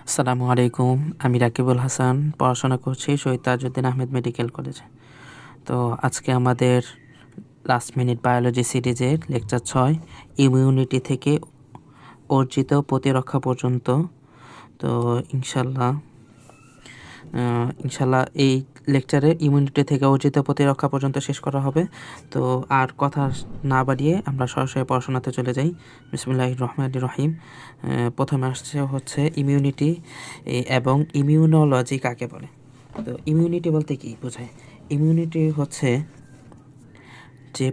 আসসালামু আলাইকুম। আমি রাকিবুল হাসান, পড়াশোনা করছি শহীদ তাজউদ্দিন আহমেদ মেডিকেল কলেজে। তো আজকে আমাদের লাস্ট মিনিট বায়োলজি সিরিজের লেকচার 6, ইমিউনিটি থেকে অর্জিত প্রতিরক্ষা পর্যন্ত। তো ইনশাল্লাহ এই লেকচারে ইমিউনিটি থেকে অর্জিত প্রতিরক্ষা পর্যন্ত শেষ করা হবে। তো আর কথা না বাড়িয়ে আমরা সরাসরি পড়াশোনাতে চলে যাই। বিসমিল্লাহির রহমানির রহিম। প্রথমে আসছে হচ্ছে ইমিউনিটি এবং ইমিউনোলজি কাকে বলে। তো ইমিউনিটি বলতে কি বোঝায়? ইমিউনিটি হচ্ছে যে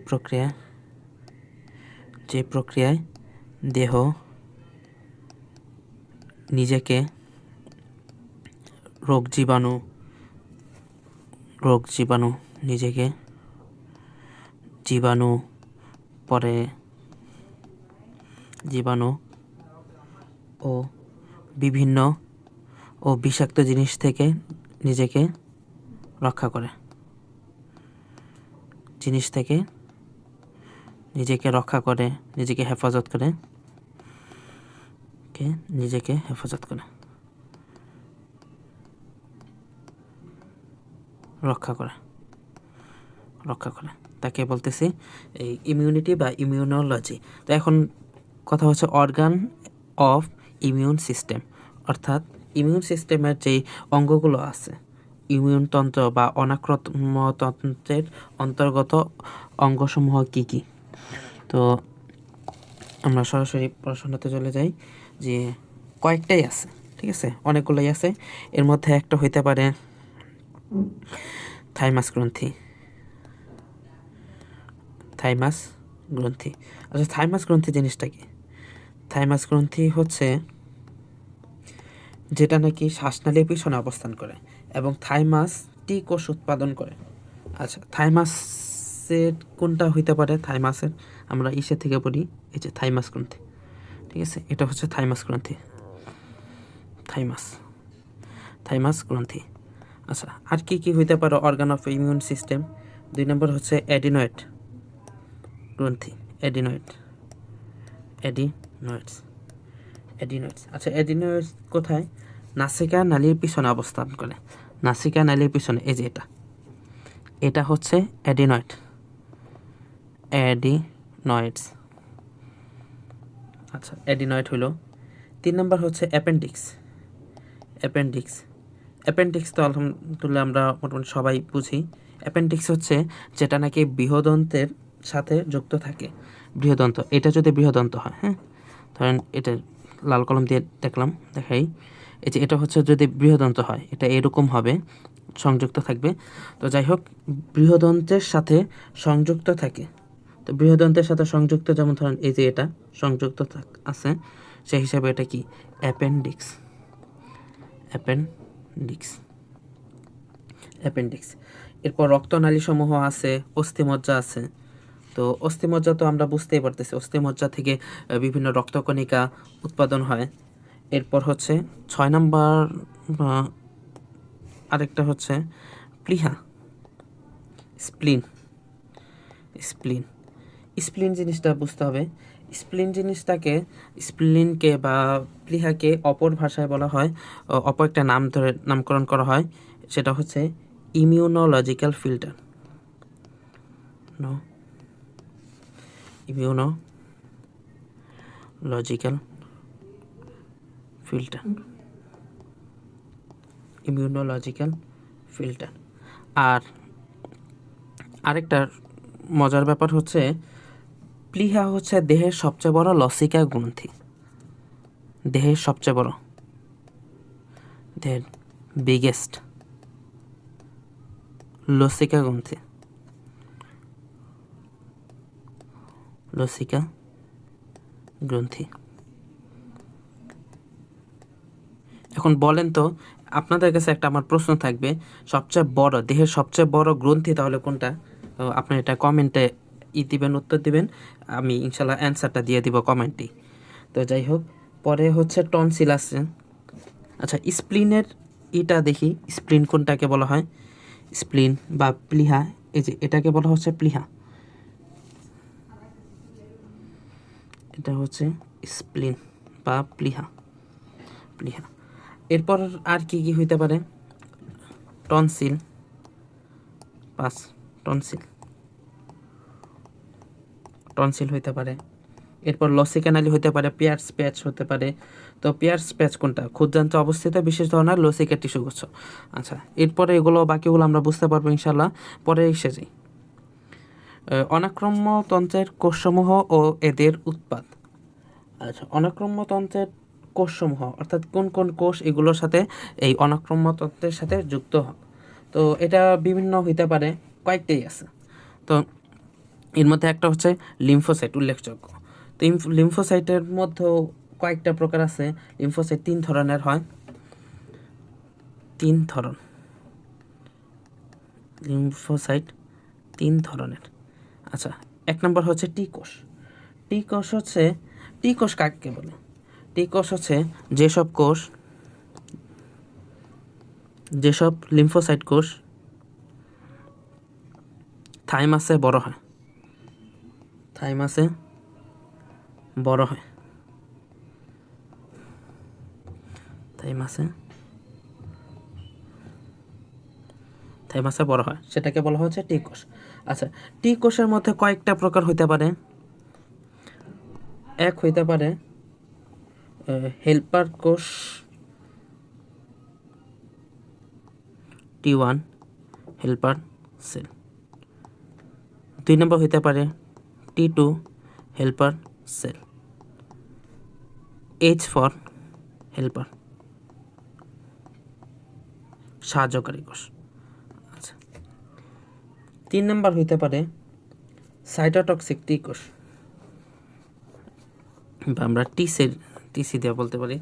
প্রক্রিয়ায় দেহ নিজেকে রোগ জীবাণু নিজেকে জীবাণু ও বিভিন্ন ও বিষাক্ত জিনিস থেকে নিজেকে রক্ষা করে, নিজেকে হেফাজত করে, রক্ষা করে তাকে বলতেছি এই ইমিউনিটি বা ইমিউনোলজি। তো এখন কথা হচ্ছে অর্গান অফ ইমিউন সিস্টেম, অর্থাৎ ইমিউন সিস্টেমের যেই অঙ্গগুলো আছে, ইমিউনতন্ত্র বা অনাক্রম্যতন্ত্রের অন্তর্গত অঙ্গসমূহ কি কি। তো আমরা সরাসরি পড়াশোনাতে চলে যাই যে কয়েকটাই আছে, ঠিক আছে, অনেকগুলোই আছে। এর মধ্যে একটা হইতে পারে থাইমাস গ্রন্থি। আচ্ছা, থাইমাস গ্রন্থি জিনিসটা কি? থাইমাস গ্রন্থি হচ্ছে যেটা নাকি শ্বাসনালীর পিছনে অবস্থান করে এবং থাইমাস টি কোষ উৎপাদন করে। আচ্ছা, থাইমাসের কোনটা হইতে পারে? থাইমাসের আমরা ইসে থেকে বলি, এই যে থাইমাস গ্রন্থি, ঠিক আছে, এটা হচ্ছে থাইমাস গ্রন্থি, থাইমাস গ্রন্থি। আচ্ছা, আর কি কি হইতে পারে অর্গান অফ ইমিউন সিস্টেম? 2 নম্বর হচ্ছে অ্যাডিনয়েড গ্রন্থি, অ্যাডিনয়েডস। আচ্ছা, অ্যাডিনয়েডস কোথায়? নাসিকা নালীর পিছনে অবস্থান করে, নাসিকা নালীর পিছনে, এই যে এটা হচ্ছে অ্যাডিনয়েডস। আচ্ছা, অ্যাডিনয়েড হলো। 3 নম্বর হচ্ছে অ্যাপেন্ডিক্স তো আলহামদুলিল্লাহ আমরা মোটামুটি সবাই বুঝি। অ্যাপেন্ডিক্স হচ্ছে যেটা নাকি বৃহদন্তের সাথে যুক্ত থাকে। বৃহদন্ত, এটা যদি বৃহদন্ত হয়, হ্যাঁ, ধরেন এটা লাল কলম দিয়ে দেখাই, এই যে এটা হচ্ছে যদি বৃহদন্ত হয়, এটা এরকম হবে, সংযুক্ত থাকবে। তো যাই হোক, বৃহদন্তের সাথে সংযুক্ত থাকে। তো বৃহদন্তের সাথে সংযুক্ত, যেমন ধরেন এই যে এটা সংযুক্ত আছে, সেই হিসাবে এটা কি? অ্যাপেন্ডিক্স। এরপর রক্তনালী সমূহ আছে, অস্থিমজ্জা আছে। তো অস্থিমজ্জা তো আমরা বুঝতেই পারতেছি, অস্থিমজ্জা থেকে বিভিন্ন রক্তকণিকা উৎপাদন হয়। এরপর হচ্ছে 6 নম্বর, আরেকটা হচ্ছে প্লিহা, স্প্লিন জিনিসটা বুঝতে হবে। স্প্লিনকে বা প্লিহাকে অপর ভাষায় বলা হয়, অপর একটা নাম ধরে নামকরণ করা হয়, সেটা হচ্ছে ইমিউনোলজিক্যাল ফিল্টার। Immunological filter. আর আরেকটা মজার ব্যাপার হচ্ছে প্লিহা হচ্ছে দেহের সবচেয়ে বড় লসিকা গ্রন্থি, দেহের বিগেস্ট লসিকা গ্রন্থি। এখন বলেন তো, আপনাদের কাছে একটা আমার প্রশ্ন থাকবে, দেহের সবচেয়ে বড় গ্রন্থি তাহলে কোনটা? আপনি এটা কমেন্টে উত্তর দিবেন, আমি ইনশাল্লাহ অ্যান্সারটা দিয়ে দিব কমেন্টেই। তো যাই হোক, পরে হচ্ছে টনসিল আছে। আচ্ছা, স্প্লিনের দেখি, স্প্লিন কোনটাকে বলা হয়? স্প্লিন বা প্লিহা, এই যে এটাকে বলা হচ্ছে প্লিহা, এটা হচ্ছে স্প্লিন বা প্লিহা। এরপর আর কি কি হইতে পারে? টনসিল, 5 টনসিল, টনসিল হইতে পারে। এরপর লসিক্যানালি হইতে পারে, পিয়ার্স প্যাচ হতে পারে। তো পিয়ার্স প্যাচ কোনটা? ক্ষুদ্রান্তে অবস্থিত বিশেষ ধরনের লসিকা টিস্যুগুচ্ছ। আচ্ছা, এরপরে এগুলো বাকিগুলো আমরা বুঝতে পারবো ইনশাল্লাহ, পরে এসে যাই। অনাক্রম্যতন্ত্রের কোষসমূহ ও এদের উৎপাদ। আচ্ছা, অনাক্রম্যতন্ত্রের কোষসমূহ অর্থাৎ কোন কোন কোষ এগুলোর সাথে এই অনাক্রম্যতন্ত্রের সাথে যুক্ত হয়। তো এটা বিভিন্ন হইতে পারে, কয়েকটাই আছে। তো এর মধ্যে একটা হচ্ছে লিম্ফোসাইট, উল্লেখযোগ্য। তো লিম্ফোসাইটের মধ্যেও কয়েকটা প্রকার আছে। লিম্ফোসাইট 3 ধরনের হয়, 3 ধরন। লিম্ফোসাইট 3 ধরনের। আচ্ছা, 1 নম্বর হচ্ছে টি কোষ। টি কোষ হচ্ছে, টি কোষ কাকে বলে? টি কোষ হচ্ছে যেসব লিম্ফোসাইট কোষ থাইমাসে বড় হয়, থাইমাসে বড় হয়, থাইমাসে বড় হয়, সেটাকে বলা হচ্ছে টি কোষ। আচ্ছা, টি কোষের মধ্যে কয়েকটা প্রকার হইতে পারে। এক হইতে পারে হেল্পার কোষ, T1 হেল্পার সেল। 2 নম্বর হইতে পারে T2 helper cell, H for helper, সাহায্যকারী কোষ। আচ্ছা, 3 নম্বর হইতে পারে সাইটোটক্সিক টি কোষ, বা আমরা টিসি দিয়ে বলতে পারি,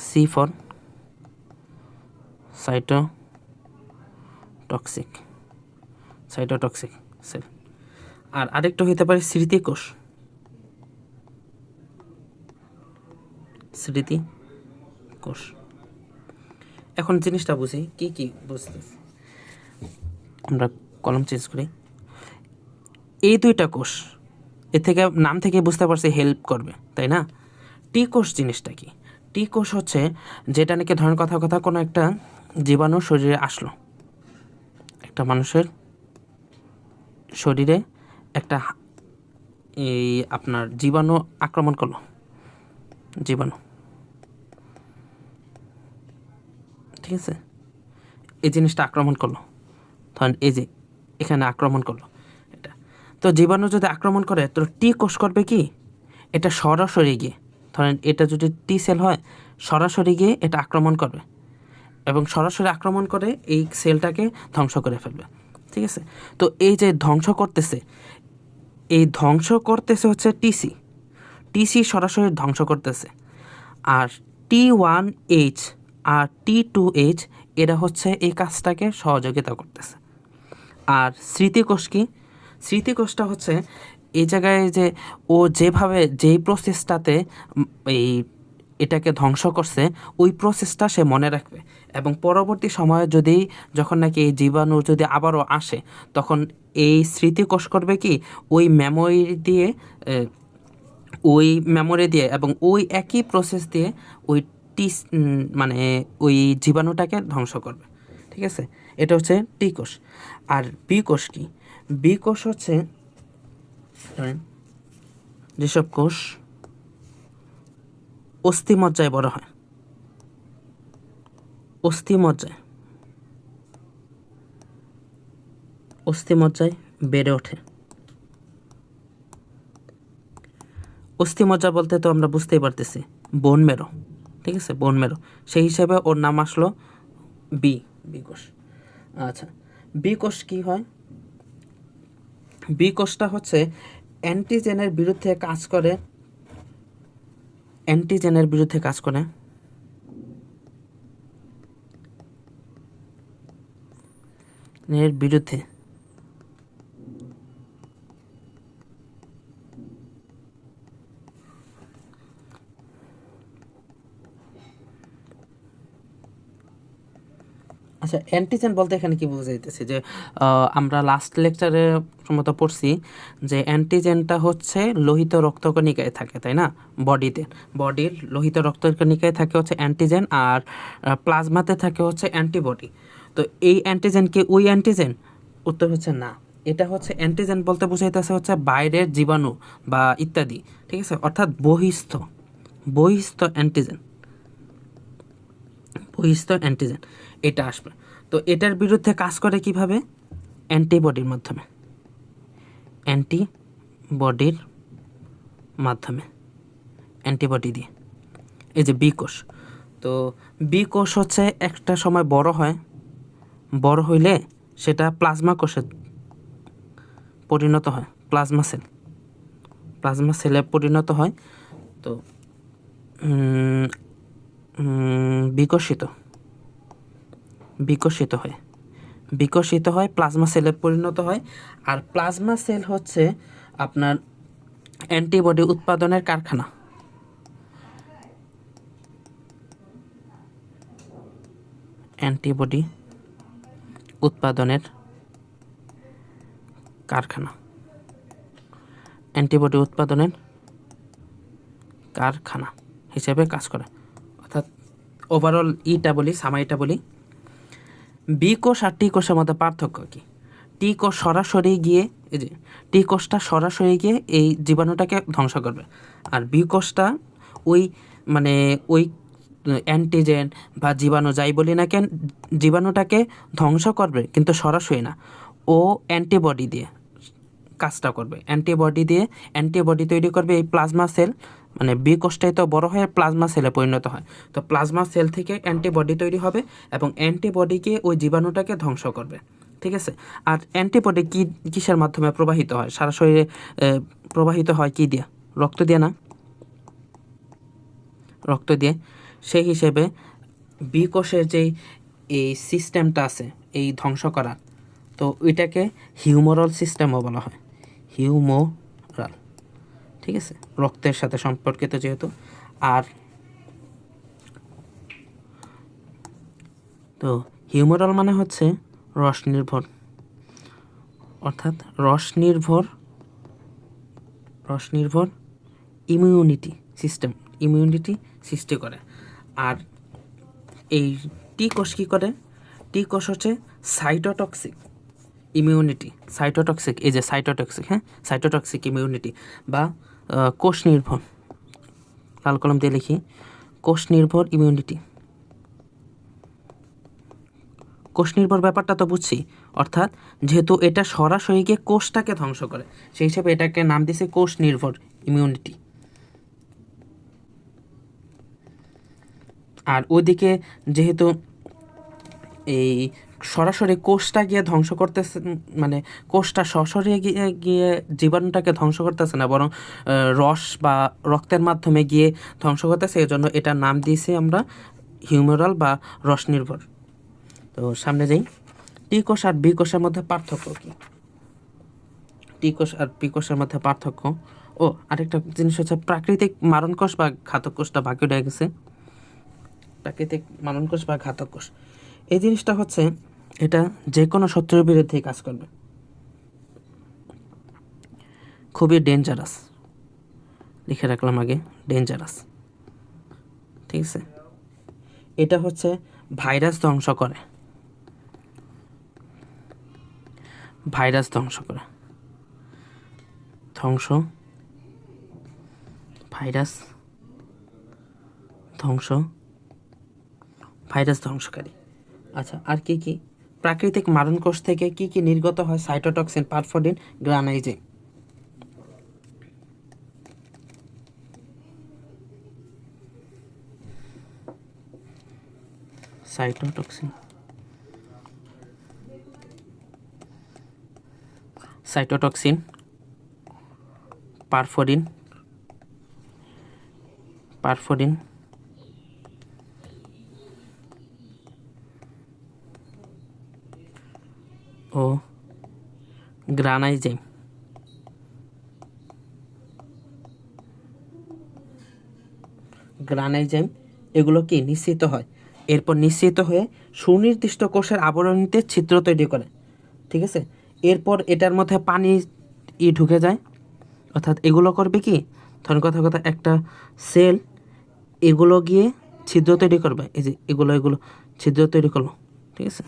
C ফর সাইটোটক্সিক সেল। আর আরেকটা হইতে পারে স্মৃতি কোষ। এখন জিনিসটা বুঝি, কি কি বুঝতেছি। আমরা কলম চেঞ্জ করি। এই 2টা কোষ, এর থেকে নাম থেকে বুঝতে পারছি হেল্প করবে, তাই না? টি কোষ জিনিসটা কি? টি কোষ হচ্ছে যেটা নাকি ধরেন কথা কোনো একটা জীবাণু শরীরে আসলো, একটা মানুষের শরীরে একটা এই আপনার জীবাণু আক্রমণ করলো, ঠিক আছে? এই জিনিসটা আক্রমণ করলো, ধরেন এই যে এখানে আক্রমণ করলো এটা। তো জীবাণু যদি আক্রমণ করে, তো টি কোষ করবে কি? এটা সরাসরি গিয়ে, ধরেন এটা যদি টি সেল হয়, সরাসরি গিয়ে এটা আক্রমণ করবে এবং সরাসরি আক্রমণ করে এই সেলটাকে ধ্বংস করে ফেলবে, ঠিক আছে? তো এই যে ধ্বংস করতেছে হচ্ছে টিসি সরাসরি ধ্বংস করতেছে। আর T1H আর T2H এরা হচ্ছে এই কাজটাকে সহযোগিতা করতেছে। আর স্মৃতিকোষটা হচ্ছে এই জায়গায় যে ও যেভাবে যেই প্রসেসটাতে এই এটাকে ধ্বংস করছে, ওই প্রসেসটা সে মনে রাখবে এবং পরবর্তী সময়ে যখন নাকি এই জীবাণু যদি আবারও আসে, তখন এই স্মৃতিকোষ করবে কি, ওই মেমোরি দিয়ে এবং ওই একই প্রসেস দিয়ে ওই মানে ওই জীবাণুটাকে ধ্বংস করবে, ঠিক আছে? এটা হচ্ছে টি কোষ। আর বি কোষ কি? বি কোষ হচ্ছে ধরেন যেসব কোষ অস্থিমজ্জায় বড় হয়, অস্থিমজ্জায় বেড়ে ওঠে। অস্থিমজ্জা বলতে তো আমরা বুঝতেই পারতেছি বোন মেরো, ঠিক আছে? বোন মেরো, সেই হিসেবে ওর নাম আসলো বি কোষ। আচ্ছা, বি কোষ কি হয়? বি কোষটা হচ্ছে অ্যান্টিজেনের বিরুদ্ধে কাজ করে, এর বিরুদ্ধে আচ্ছা, অ্যান্টিজেন বলতে এখানে কি বোঝাইতেছে যে আমরা লাস্ট লেকচারে সম্ভবত পড়ছি যে অ্যান্টিজেনটা হচ্ছে লোহিত রক্তকণিকায় থাকে, তাই না? বডির লোহিত রক্তকণিকায় থাকে হচ্ছে অ্যান্টিজেন, আর প্লাজমাতে থাকে হচ্ছে অ্যান্টিবডি। তো এই অ্যান্টিজেন কি ওই অ্যান্টিজেন? উত্তর হচ্ছে না। এটা হচ্ছে অ্যান্টিজেন বলতে বোঝাইতেছে হচ্ছে বাইরের জীবাণু বা ইত্যাদি, ঠিক আছে? অর্থাৎ বহিস্থ অ্যান্টিজেন এটা আসবে। তো এটার বিরুদ্ধে কাজ করে কিভাবে? অ্যান্টিবডির মাধ্যমে অ্যান্টিবডি দিয়ে। এই যে বি কোষ, তো বি কোষ হচ্ছে একটা সময় বড় হইলে সেটা প্লাজমা কোষে পরিণত হয়, প্লাজমা সেলে পরিণত হয়। তো বিকশিত হয় প্লাজমা সেলে পরিণত হয়। আর প্লাজমা সেল হচ্ছে আপনার অ্যান্টিবডি উৎপাদনের কারখানা। অ্যান্টিবডি উৎপাদনের কারখানা হিসেবে কাজ করে। অর্থাৎ ওভারঅল সামাইটা বলি, বি কোষ আর টি কোষের মধ্যে পার্থক্য কি? টি কোষটা সরাসরি গিয়ে এই জীবাণুটাকে ধ্বংস করবে, আর বি কোষটা ওই অ্যান্টিজেন বা জীবাণু যাই বলি না কেন, জীবাণুটাকে ধ্বংস করবে, কিন্তু সরাসরি না। ও অ্যান্টিবডি দিয়ে কাজটা করবে, অ্যান্টিবডি তৈরি করবে। এই প্লাজমা সেল মানে বি কোষটাই তো বড় হয়ে প্লাজমা সেলে পরিণত হয়। তো প্লাজমা সেল থেকে অ্যান্টিবডি তৈরি হবে এবং অ্যান্টিবডিকে ওই জীবাণুটাকে ধ্বংস করবে, ঠিক আছে? আর অ্যান্টিবডি কিসের মাধ্যমে প্রবাহিত হয়? সারা শরীরে প্রবাহিত হয় কি দিয়ে? রক্ত দিয়ে। সেই হিসেবে বি কোষের যেই এই সিস্টেমটা আছে এই ধ্বংস করার, তো ওইটাকে হিউমোরাল সিস্টেমও বলা হয়। হিউমোরাল, ঠিক আছে, রক্তের সাথে সম্পর্কিত যেহেতু। আর তো হিউমোরাল মানে হচ্ছে রস নির্ভর, অর্থাৎ রস নির্ভর ইমিউনিটি সৃষ্টি করে। আর এই টি কোষ কী করে? টি কোষ হচ্ছে সাইটোটক্সিক ইমিউনিটি বা কোষ নির্ভর, লাল কলম দিয়ে লিখি, কোষ নির্ভর ইমিউনিটি। কোষ নির্ভর ব্যাপারটা তো বুঝছি, অর্থাৎ যেহেতু এটা সরাসরি গিয়ে কোষটাকে ধ্বংস করে, সেই হিসেবে এটাকে নাম দিয়েছে কোষ নির্ভর ইমিউনিটি। আর ওদিকে যেহেতু এই সরাসরি কোষটা গিয়ে ধ্বংস করতেছে, মানে কোষটা সরাসরি গিয়ে জীবাণুটাকে ধ্বংস করতেছে না, বরং রস বা রক্তের মাধ্যমে গিয়ে ধ্বংস করতেছে, এই জন্য এটার নাম দিয়েছি আমরা হিউমেরাল বা রস নির্ভর। তো সামনে যাই, টি কোষ আর বি কোষের মধ্যে পার্থক্য কি? টি কোষ আর বি কোষের মধ্যে পার্থক্য, আরেকটা জিনিস হচ্ছে প্রাকৃতিক মারণ কোষ বা ঘাতক কোষটা বাকি রয়ে গেছে। প্রাকৃতিক মারণ কোষ বা ঘাতক কোষ, এই জিনিসটা হচ্ছে এটা যে কোনো শত্রুর বিরুদ্ধেই কাজ করবে, খুবই ডেঞ্জারাস, লিখে রাখলাম আগে, ডেঞ্জারাস, ঠিক আছে? এটা হচ্ছে ভাইরাস ধ্বংস করে, ভাইরাস ধ্বংসকারী। আচ্ছা, আর কি কি প্রাকৃতিক মারণ কোষ থেকে কি কি নির্গত হয়? সাইটোটক্সিন, পারফোডিন, গ্রানাইজিন। সাইটোটক্সিন, পারফোডিন ও গ্রানাইজিন। এগুলো কি নিঃসৃত হয় এরপর নিঃসৃত হয়ে সুনির্দিষ্ট কোষের আবরণীতে ছিদ্র তৈরি করে, ঠিক আছে। এরপর এটার মধ্যে পানি ঢুকে যায়, অর্থাৎ এগুলো করবে কি, ধরেন কথা একটা সেল এগুলো গিয়ে ছিদ্র তৈরি করবে, এই যে এগুলো ছিদ্র তৈরি করলো, ঠিক আছে,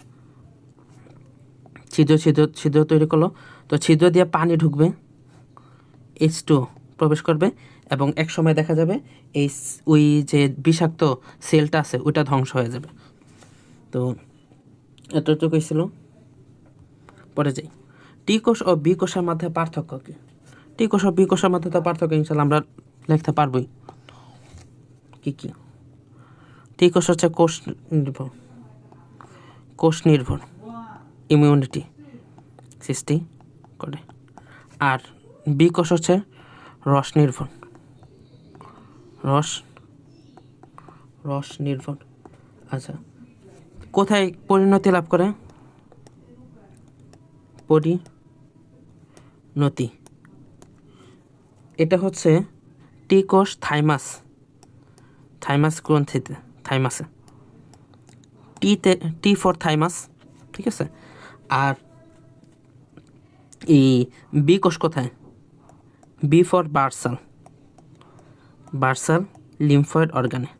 ছিদ্র তৈরি করলো। তো ছিদ্র দিয়ে পানি ঢুকবে, H2O প্রবেশ করবে, এবং এক সময় দেখা যাবে ওই যে বিষাক্ত সেলটা আছে ওইটা ধ্বংস হয়ে যাবে। তো এতটুকুই ছিল। পরে যাই, টি কোষ ও বি কোষের মধ্যে পার্থক্য কি? টি কোষ ও বি কোষের মধ্যে তো পার্থক্য ইনশাল্লাহ আমরা লিখতে পারবই। কি কি? টি কোষ হচ্ছে কোষ নির্ভর ইমিউনিটি সৃষ্টি করে, আর বি কোষ হচ্ছে রস নির্ভর আচ্ছা, কোথায় পরিণতি লাভ করে? পরিণতি এটা হচ্ছে টি কোষ থাইমাস গ্রন্থিতে, থাইমাসে, টি ফর থাইমাস, ঠিক আছে। আর এই বি কোষ কোথায়? বি ফর বার্সাল লিম্ফয়েড অর্গানে,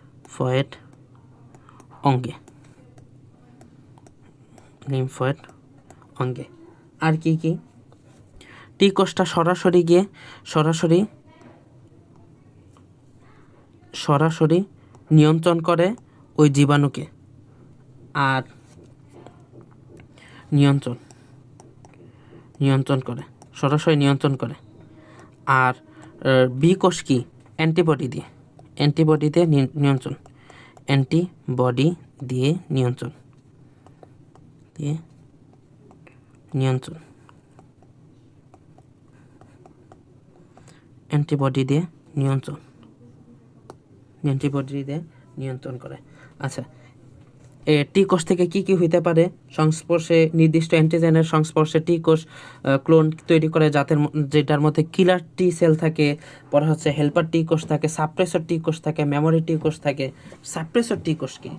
লিম্ফয়েড অঙ্গে। আর কি কি? টি কোষটা সরাসরি নিয়ন্ত্রণ করে ওই জীবাণুকে, আর সরাসরি নিয়ন্ত্রণ করে। আর বি কোষ কি? অ্যান্টিবডি দিয়ে নিয়ন্ত্রণ করে। আচ্ছা, টি কোষ থেকে কি কি হইতে পারে? সংস্পর্শে নির্দিষ্ট অ্যান্টিজেনের সংস্পর্শে টি কোষ ক্লোন তৈরি করে, যেটার মধ্যে কিলার টি সেল থাকে, পরে হচ্ছে হেল্পার টি কোষ থাকে, সাপ্রেসর টি কোষ থাকে, মেমোরি টি কোষ থাকে। সাপ্রেসর টি কোষ কি?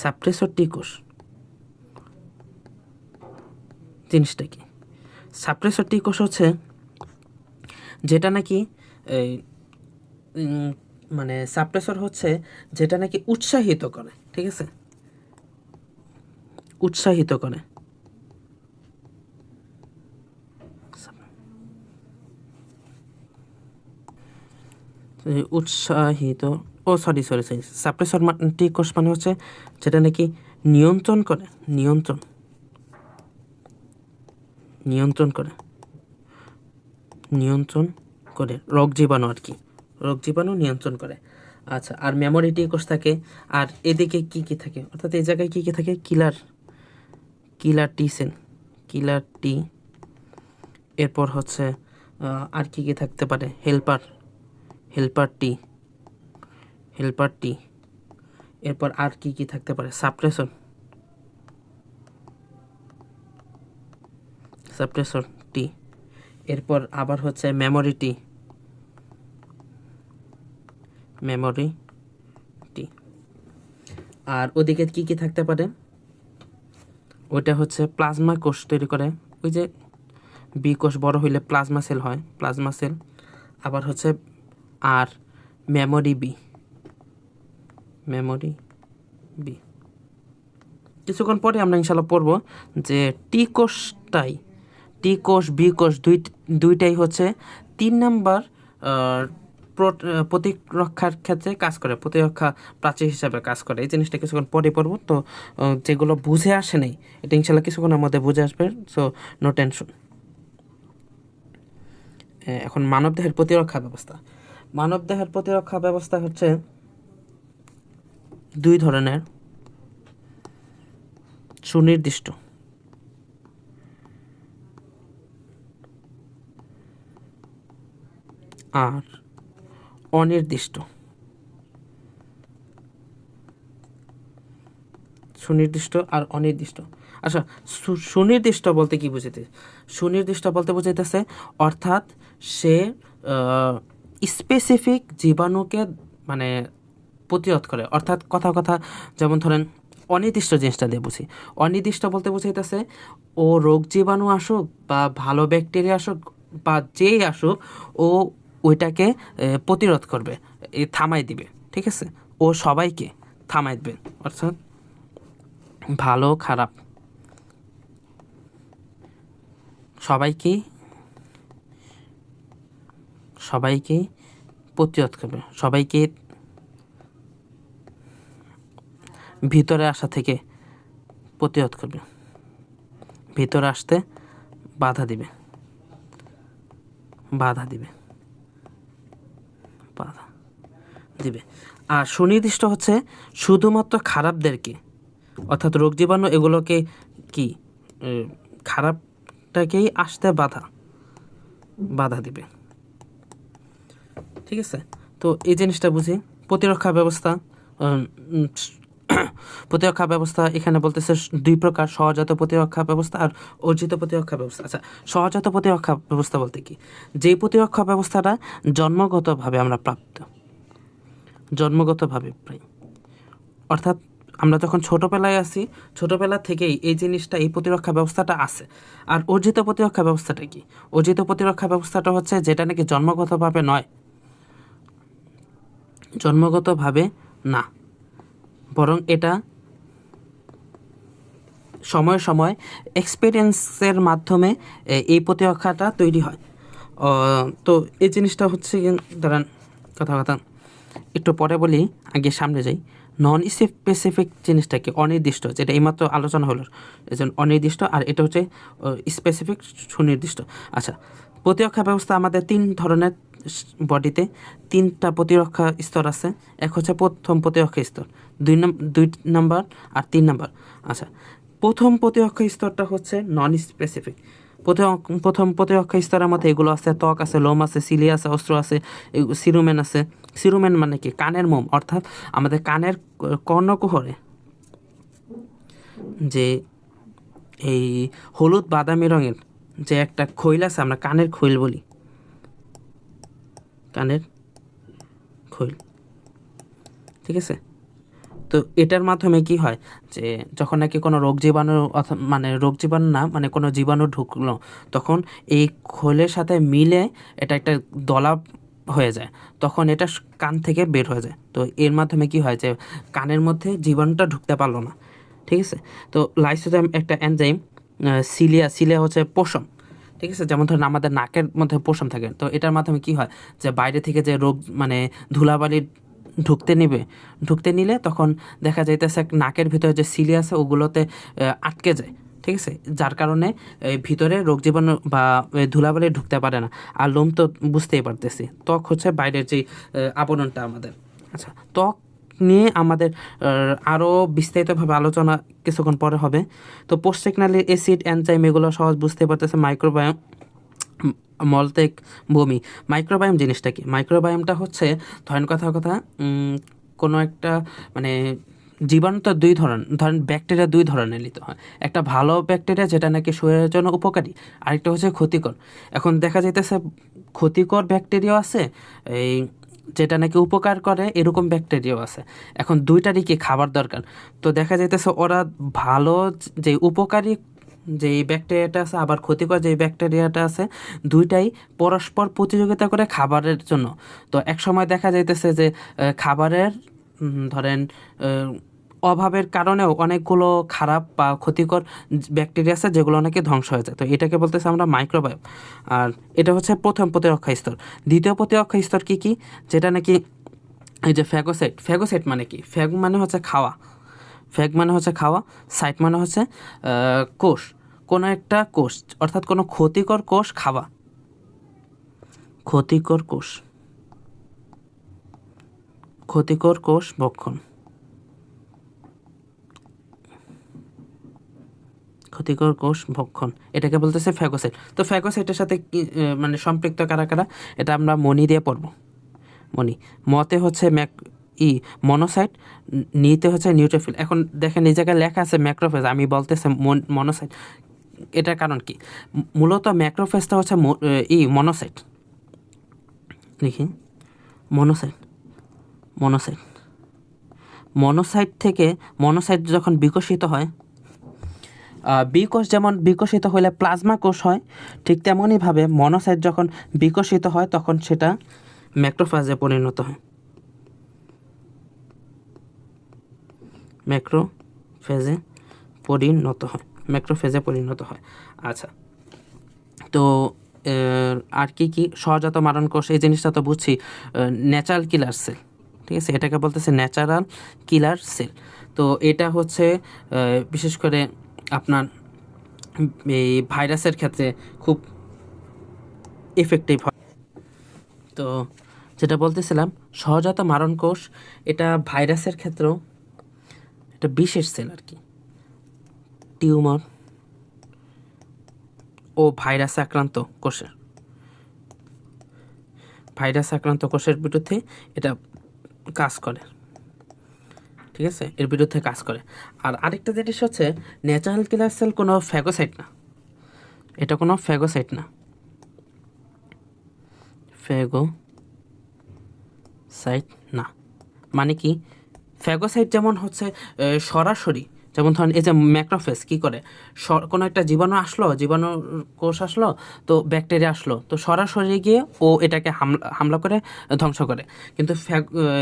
সাপ্রেসর টি কোষ জিনিসটা কি? সাপ্রেসর টি কোষ হচ্ছে যেটা নাকি মানে সাপ্রেসর হচ্ছে যেটা নাকি উৎসাহিত করে, ঠিক আছে, উৎসাহিত সাপ্রেসর টি কোষ মানে হচ্ছে যেটা নাকি নিয়ন্ত্রণ করে রোগ জীবাণু, আর কি রোগ জীবাণু নিয়ন্ত্রণ করে। আচ্ছা, আর মেমোরি টি কোষ থাকে, আর এদিকে কি কি থাকে, অর্থাৎ এই জায়গায় কি কি থাকে? কিলার টি, এরপর হচ্ছে আর কি কি থাকতে পারে? হেল্পার টি, এরপর আর কি কি থাকতে পারে? সাপ্রেসর টি, এরপর আবার হচ্ছে মেমোরি টি, আর ওদিকে কি কি থাকতে পারে? ওইটা হচ্ছে প্লাজমা কোষ তৈরি করে, ওই যে বি কোষ বড় হইলে প্লাজমা সেল হয়, আবার হচ্ছে আর মেমোরি বি। কিছুক্ষণ পরে আমরা ইনশাল্লাহ পড়ব যে টি কোষ বি কোষ দুইটাই হচ্ছে 3 নাম্বার প্রতিরক্ষার ক্ষেত্রে কাজ করে, প্রতিরক্ষা প্রাচীর হিসাবে কাজ করে। এই জিনিসটা কিছুক্ষণ পরে পড়বো। তো যেগুলো বুঝে আসে নাই এটা ইনশাল্লাহ কিছুক্ষণের মধ্যে বুঝে আসবে, সো নো টেনশন। এখন মানবদেহের প্রতিরক্ষা ব্যবস্থা হচ্ছে 2 ধরনের: সুনির্দিষ্ট আর অনির্দিষ্ট। আচ্ছা, সুনির্দিষ্ট বলতে কি বুঝাইতে? সুনির্দিষ্ট বলতে বুঝাইতেছে অর্থাৎ সে স্পেসিফিক জীবাণুকে মানে প্রতিরোধ করে। অর্থাৎ কথা কথা যেমন ধরেন অনির্দিষ্ট জিনিসটা দিয়ে বুঝি। অনির্দিষ্ট বলতে বুঝাইতেছে ও রোগ জীবাণু আসুক বা ভালো ব্যাকটেরিয়া আসুক বা যেই আসুক, ও ওইটাকে প্রতিরোধ করবে, থামাই দিবে। ঠিক আছে, ও সবাইকে থামাই দিবে। অর্থাৎ ভালো খারাপ সবাইকেই সবাইকেই প্রতিরোধ করবে, সবাইকে ভিতরে আসা থেকে প্রতিরোধ করবে, ভিতরে আসতে বাধা দিবে, বাধা দিবে, বাধা দিবে। আর সুনির্দিষ্ট হচ্ছে শুধুমাত্র খারাপদেরকে, অর্থাৎ রোগ জীবাণু এগুলোকে কি খারাপটাকেই আসতে বাধা দিবে। ঠিক আছে, তো এই জিনিসটা বুঝি। প্রতিরক্ষা ব্যবস্থা প্রতিরক্ষা ব্যবস্থা এখানে বলতেছে দুই প্রকার, সহজাত প্রতিরক্ষা ব্যবস্থা আর অর্জিত প্রতিরক্ষা ব্যবস্থা। আচ্ছা, সহজাত প্রতিরক্ষা ব্যবস্থা বলতে কি? যেই প্রতিরক্ষা ব্যবস্থাটা জন্মগতভাবে আমরা প্রাপ্ত, জন্মগতভাবে পাই। অর্থাৎ আমরা যখন ছোটোবেলায় আছি, ছোটোবেলা থেকেই এই জিনিসটা, এই প্রতিরক্ষা ব্যবস্থাটা আছে। আর অর্জিত প্রতিরক্ষা ব্যবস্থাটা কি? অর্জিত প্রতিরক্ষা ব্যবস্থাটা হচ্ছে যেটা নাকি জন্মগতভাবে নয়, জন্মগতভাবে না, বরং এটা সময়ে সময়ে এক্সপিরিয়েন্সের মাধ্যমে এই প্রতিরক্ষাটা তৈরি হয়। তো এই জিনিসটা হচ্ছে দাঁড়ান, কথা একটু পরে বলি, আগে সামনে যাই। নন স্পেসিফিক জিনিসটা কি? অনির্দিষ্ট, যেটা এইমাত্র আলোচনা হলো, এজন অনির্দিষ্ট, আর এটা হচ্ছে স্পেসিফিক, সুনির্দিষ্ট। আচ্ছা, প্রতিরক্ষা ব্যবস্থা আমাদের তিন ধরনের, বডিতে তিনটা প্রতিরক্ষা স্তর আছে। এক হচ্ছে প্রথম প্রতিরক্ষা স্তর, দুই নাম্বার আর 3 নাম্বার। আচ্ছা, প্রথম প্রতিরক্ষা স্তরটা হচ্ছে নন স্পেসিফিক। প্রথম প্রতিরক্ষা স্তরের মধ্যে এগুলো আছে: ত্বক আছে, লোম আছে, সিলি আছে, অস্ত্র আছে, সিরুমেন আছে। সিরুমেন মানে কি? কানের মোম, অর্থাৎ আমাদের কানের কর্ণকুহরে যে এই হলুদ বাদামি রঙের যে একটা খৈল আছে, আমরা কানের খৈল বলি, কানের খৈল। ঠিক আছে, তো এটার মাধ্যমে কি হয় যে যখন নাকি কোনো রোগ জীবাণু, মানে রোগ জীবাণু না, মানে কোনো জীবাণু ঢুকলো, তখন এই খোলের সাথে মিলে এটা একটা দলা হয়ে যায়, তখন এটা কান থেকে বের হয়ে যায়। তো এর মাধ্যমে কি হয় যে কানের মধ্যে জীবাণুটা ঢুকতে পারলো না। ঠিক আছে, তো লাইসোজাইম একটা এনজাইম, সিলিয়া হচ্ছে পশম। ঠিক আছে, যেমন ধরেন আমাদের নাকের মধ্যে পশম থাকে, তো এটার মাধ্যমে কি হয় যে বাইরে থেকে যে রোগ, মানে ধুলাবালির ঢুকতে নিলে তখন দেখা যাইতেছে নাকের ভিতরে যে সিলি আছে ওগুলোতে আটকে যায়। ঠিক আছে, যার কারণে ভিতরে রোগ জীবাণু বা ধুলাবালি ঢুকতে পারে না। আর লোম তো বুঝতেই পারতেছি, ত্বক হচ্ছে বাইরের যে আবরণটা আমাদের। আচ্ছা, ত্বক নিয়ে আমাদের আরও বিস্তারিতভাবে আলোচনা কিছুক্ষণ পরে হবে। তো পোস্টসিগনালি অ্যাসিড, এনজাইম এগুলো সহজ বুঝতে পারতেছে। মাইক্রোবায়োম, মলত্যাগ, বমি। মাইক্রোবায়োম জিনিসটা কি? মাইক্রোবায়োমটা হচ্ছে ধরেন কথা কোনো একটা মানে জীবাণু তো ধরেন ব্যাকটেরিয়া দুই ধরনের নিতে হয়। একটা ভালো ব্যাকটেরিয়া যেটা নাকি শরীরের জন্য উপকারী, আরেকটা হচ্ছে ক্ষতিকর। এখন দেখা যাইতেছে ক্ষতিকর ব্যাকটেরিয়াও আছে, এই যেটা নাকি উপকার করে এরকম ব্যাকটেরিয়াও আছে। এখন দুইটারই কি খাবার দরকার? তো দেখা যাইতেছে ওরা ভালো যে উপকারী যে ব্যাকটেরিয়াটা আছে, আবার ক্ষতিকর যে ব্যাকটেরিয়াটা আছে, দুইটাই পরস্পর প্রতিযোগিতা করে খাবারের জন্য। তো এক সময় দেখা যাইতেছে যে খাবারের ধরেন অভাবের কারণেও অনেকগুলো খারাপ বা ক্ষতিকর ব্যাকটেরিয়া আছে যেগুলো অনেকে ধ্বংস হয়ে যায়। তো এটাকে বলতেছে আমরা মাইক্রোবায়োম। আর এটা হচ্ছে প্রথম প্রতিরক্ষা স্তর। দ্বিতীয় প্রতিরক্ষা স্তর কি? যেটা নাকি এই যে ফ্যাগোসাইট মানে কি? ফ্যাগ মানে হচ্ছে খাওয়া, সাইট মানে হচ্ছে কোষ, কোনো একটা কোষ, অর্থাৎ কোনো ক্ষতিকর কোষ খাওয়া, ক্ষতিকর কোষ ভক্ষণ, এটাকে বলতেছে ফ্যাগোসাইট। তো ফ্যাগোসাইটের সাথে মানে সম্পৃক্ত কারা, এটা আমরা মনি দিয়ে পড়ব। মতে হচ্ছে ই মনোসাইট, নিতে হচ্ছে নিউট্রোফিল। এখন দেখেন এই জায়গায় লেখা আছে ম্যাক্রোফেজ, আমি বলতেছি মনোসাইট। এটার কারণ কি? মূলত ম্যাক্রোফেজটা হচ্ছে মনোসাইট। লিখি মনোসাইট। মনোসাইট মনোসাইট থেকে মনোসাইট যখন বিকশিত হয়, বি কোষ যেমন বিকশিত হলে প্লাজমা কোষ হয়, ঠিক তেমনইভাবে মনোসাইট যখন বিকশিত হয় তখন সেটা ম্যাক্রোফেজে পরিণত হয়। ম্যাক্রোফেজে পরিণত হয়। আচ্ছা, তো আর কি সহজাত মারণ কোষ, এই জিনিসটা তো বুঝছি, ন্যাচারাল কিলার সেল। ঠিক আছে, এটাকে বলতেছে ন্যাচারাল কিলার সেল। তো এটা হচ্ছে বিশেষ করে আপনার এই ভাইরাসের ক্ষেত্রে খুব এফেক্টিভ হয়। তো যেটা বলতেছিলাম, সহজাত মারণ কোষ এটা ভাইরাসের ক্ষেত্রেও এটা বিশেষ সেল আর কি। টিউমার ও ভাইরাস আক্রান্ত কোষের বিরুদ্ধে এটা কাজ করে। ঠিক আছে, এর বিরুদ্ধে কাজ করে। আর আরেকটা জিনিস হচ্ছে, ন্যাচারাল কিলার সেল কোনো ফ্যাগোসাইট না। এটা কোনো ফ্যাগোসাইট না। মানে কি, ফ্যাগোসাইট যেমন হচ্ছে সরাসরি, যেমন ধরেন এই যে ম্যাক্রোফেজ কী করে, কোনো একটা জীবাণু কোষ আসলো, তো ব্যাকটেরিয়া আসলো, তো সরাসরি গিয়ে ও এটাকে হামলা করে ধ্বংস করে। কিন্তু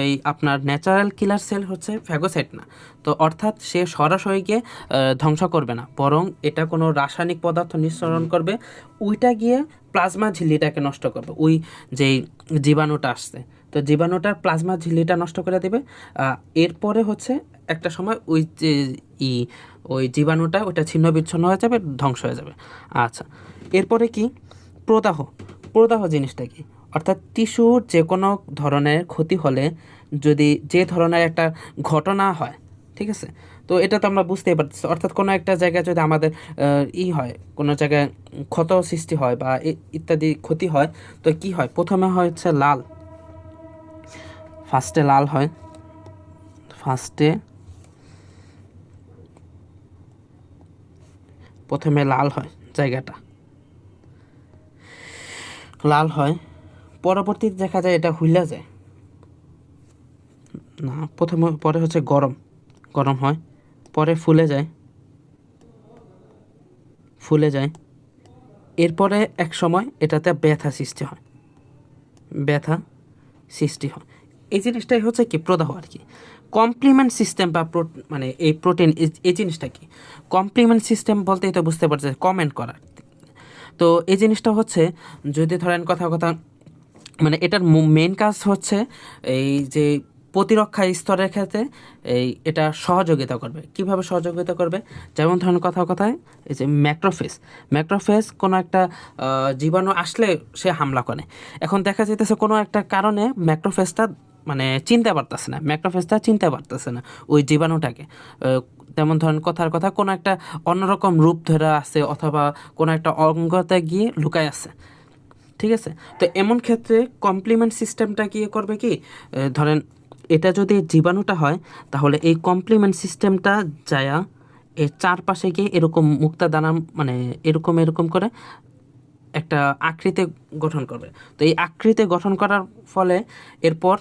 এই আপনার ন্যাচারাল কিলার সেল হচ্ছে ফ্যাগোসাইট না। তো অর্থাৎ সে সরাসরি গিয়ে ধ্বংস করবে না, বরং এটা কোনো রাসায়নিক পদার্থ নিঃসরণ করবে, ওইটা গিয়ে প্লাজমা ঝিল্লিটাকে নষ্ট করবে। ওই যেই জীবাণুটা আসছে, তো জীবাণুটার প্লাজমা ঝিল্লিটা নষ্ট করে দেবে। এরপরে হচ্ছে একটা সময় ওই জীবাণুটা ওটা ছিন্ন বিচ্ছিন্ন হয়ে যাবে, ধ্বংস হয়ে যাবে। আচ্ছা, এরপরে কি প্রদাহ জিনিসটা কি? অর্থাৎ টিস্যুর যে কোনো ধরনের ক্ষতি হলে যদি যে ধরনের একটা ঘটনা হয়, ঠিক আছে, তো এটা তো আমরা বুঝতেই পারতেছি। অর্থাৎ কোনো একটা জায়গায় যদি আমাদের হয়, কোনো জায়গায় ক্ষত সৃষ্টি হয় বা ইত্যাদি ক্ষতি হয়, তো কি হয়? প্রথমে হচ্ছে ফার্স্টে লাল হয়। প্রথমে লাল হয়, জায়গাটা লাল হয়, পরবর্তীতে দেখা যায় এটা হুইলা যায় না। পরে হচ্ছে গরম হয়, পরে ফুলে যায়। এরপরে এক সময় এটাতে ব্যথা সৃষ্টি হয়। এই জিনিসটাই হচ্ছে কি প্রদাহ আর কি। কমপ্লিমেন্ট সিস্টেম বা মানে এই প্রোটিন, এই জিনিসটা কি? কমপ্লিমেন্ট সিস্টেম বলতেই তো বুঝতে পারছে, কমেন্ট করা। তো এই জিনিসটা হচ্ছে, যদি ধরেন কথা মানে এটার মেন কাজ হচ্ছে এই যে প্রতিরক্ষা স্তরের ক্ষেত্রে এটা সহযোগিতা করবে। কিভাবে সহযোগিতা করবে? যেমন ধরেন কথায় এই যে ম্যাক্রোফেজ কোনো একটা জীবাণু আসলে সে হামলা করে। এখন দেখা যেতেছে কোনো একটা কারণে ম্যাক্রোফেজটা চিনতে পারতেছে না ওই জীবাণুটাকে। তেমন ধরেন কোনো একটা অন্যরকম রূপ ধরে আছে, অথবা কোনো একটা অঙ্গতে গিয়ে লুকায় আছে। ঠিক আছে, তো এমন ক্ষেত্রে কমপ্লিমেন্ট সিস্টেমটা কি করবে কি, ধরেন এটা যদি জীবাণুটা হয়, তাহলে এই কমপ্লিমেন্ট সিস্টেমটা যায়া এর চারপাশে গিয়ে এরকম মুক্তাদানা এরকম করে একটা আকৃতি গঠন করবে। তো এই আকৃতি গঠন করার ফলে এরপর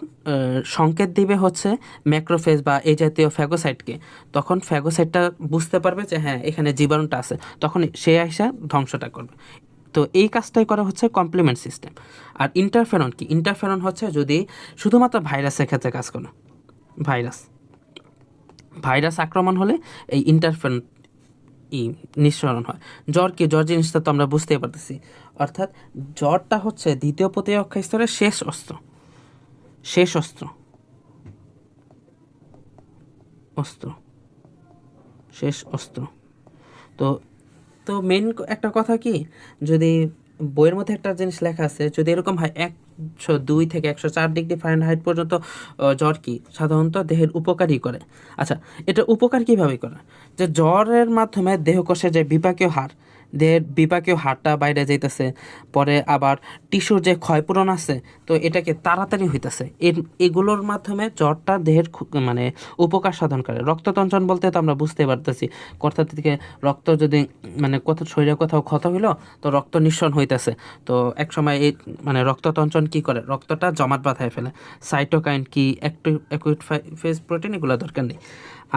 সংকেত দিবে হচ্ছে ম্যাক্রোফেজ বা এই জাতীয় ফ্যাগোসাইটকে। তখন ফ্যাগোসাইটটা বুঝতে পারবে যে হ্যাঁ, এখানে জীবাণুটা আছে, তখন সে আইসা ধ্বংসটা করবে। তো এই কাজটাই করা হচ্ছে কমপ্লিমেন্ট সিস্টেম। আর ইন্টারফেরন কি? ইন্টারফেরন হচ্ছে যদি শুধুমাত্র ভাইরাসের ক্ষেত্রে কাজ করে। ভাইরাস আক্রমণ হলে এই ইন্টারফেরন নিঃসরণ হয়। জ্বর জিনিসটা তো আমরা বুঝতেই পারতেছি। অর্থাৎ জ্বরটা হচ্ছে দ্বিতীয় প্রতিরক্ষা স্তরের শেষ অস্ত্র। তো মেন একটা কথা কি, যদি বইয়ের মধ্যে একটা জিনিস লেখা আছে, যদি এরকম হয় 102 থেকে 104 ডিগ্রি ফারেনহাইট পর্যন্ত জ্বর কি সাধারণত দেহের উপকারই করে। আচ্ছা, এটা উপকার কিভাবে করে? যে জ্বরের মাধ্যমে দেহকোষের যে বিপাকীয় হার, দেহের বিপাকীয় হাড়টা বাইরে যাইতেছে, পরে আবার টিস্যুর যে ক্ষয়পূরণ আছে তো এটাকে তাড়াতাড়ি হইতেছে। এগুলোর মাধ্যমে জ্বরটা দেহের মানে উপকার সাধন করে। রক্ততঞ্চন বলতে তো আমরা বুঝতে পারতেছি, কোথা থেকে রক্ত যদি মানে কোথাও শরীরে কোথাও ক্ষত হইলো তো রক্ত নিঃসরণ হইতেছে। তো এক সময় এই মানে রক্ততঞ্চন কি করে, রক্তটা জমাট বাঁধায় ফেলে। সাইটোকাইন কি অ্যাকুইট ফেজ প্রোটিন এগুলো দরকার নেই।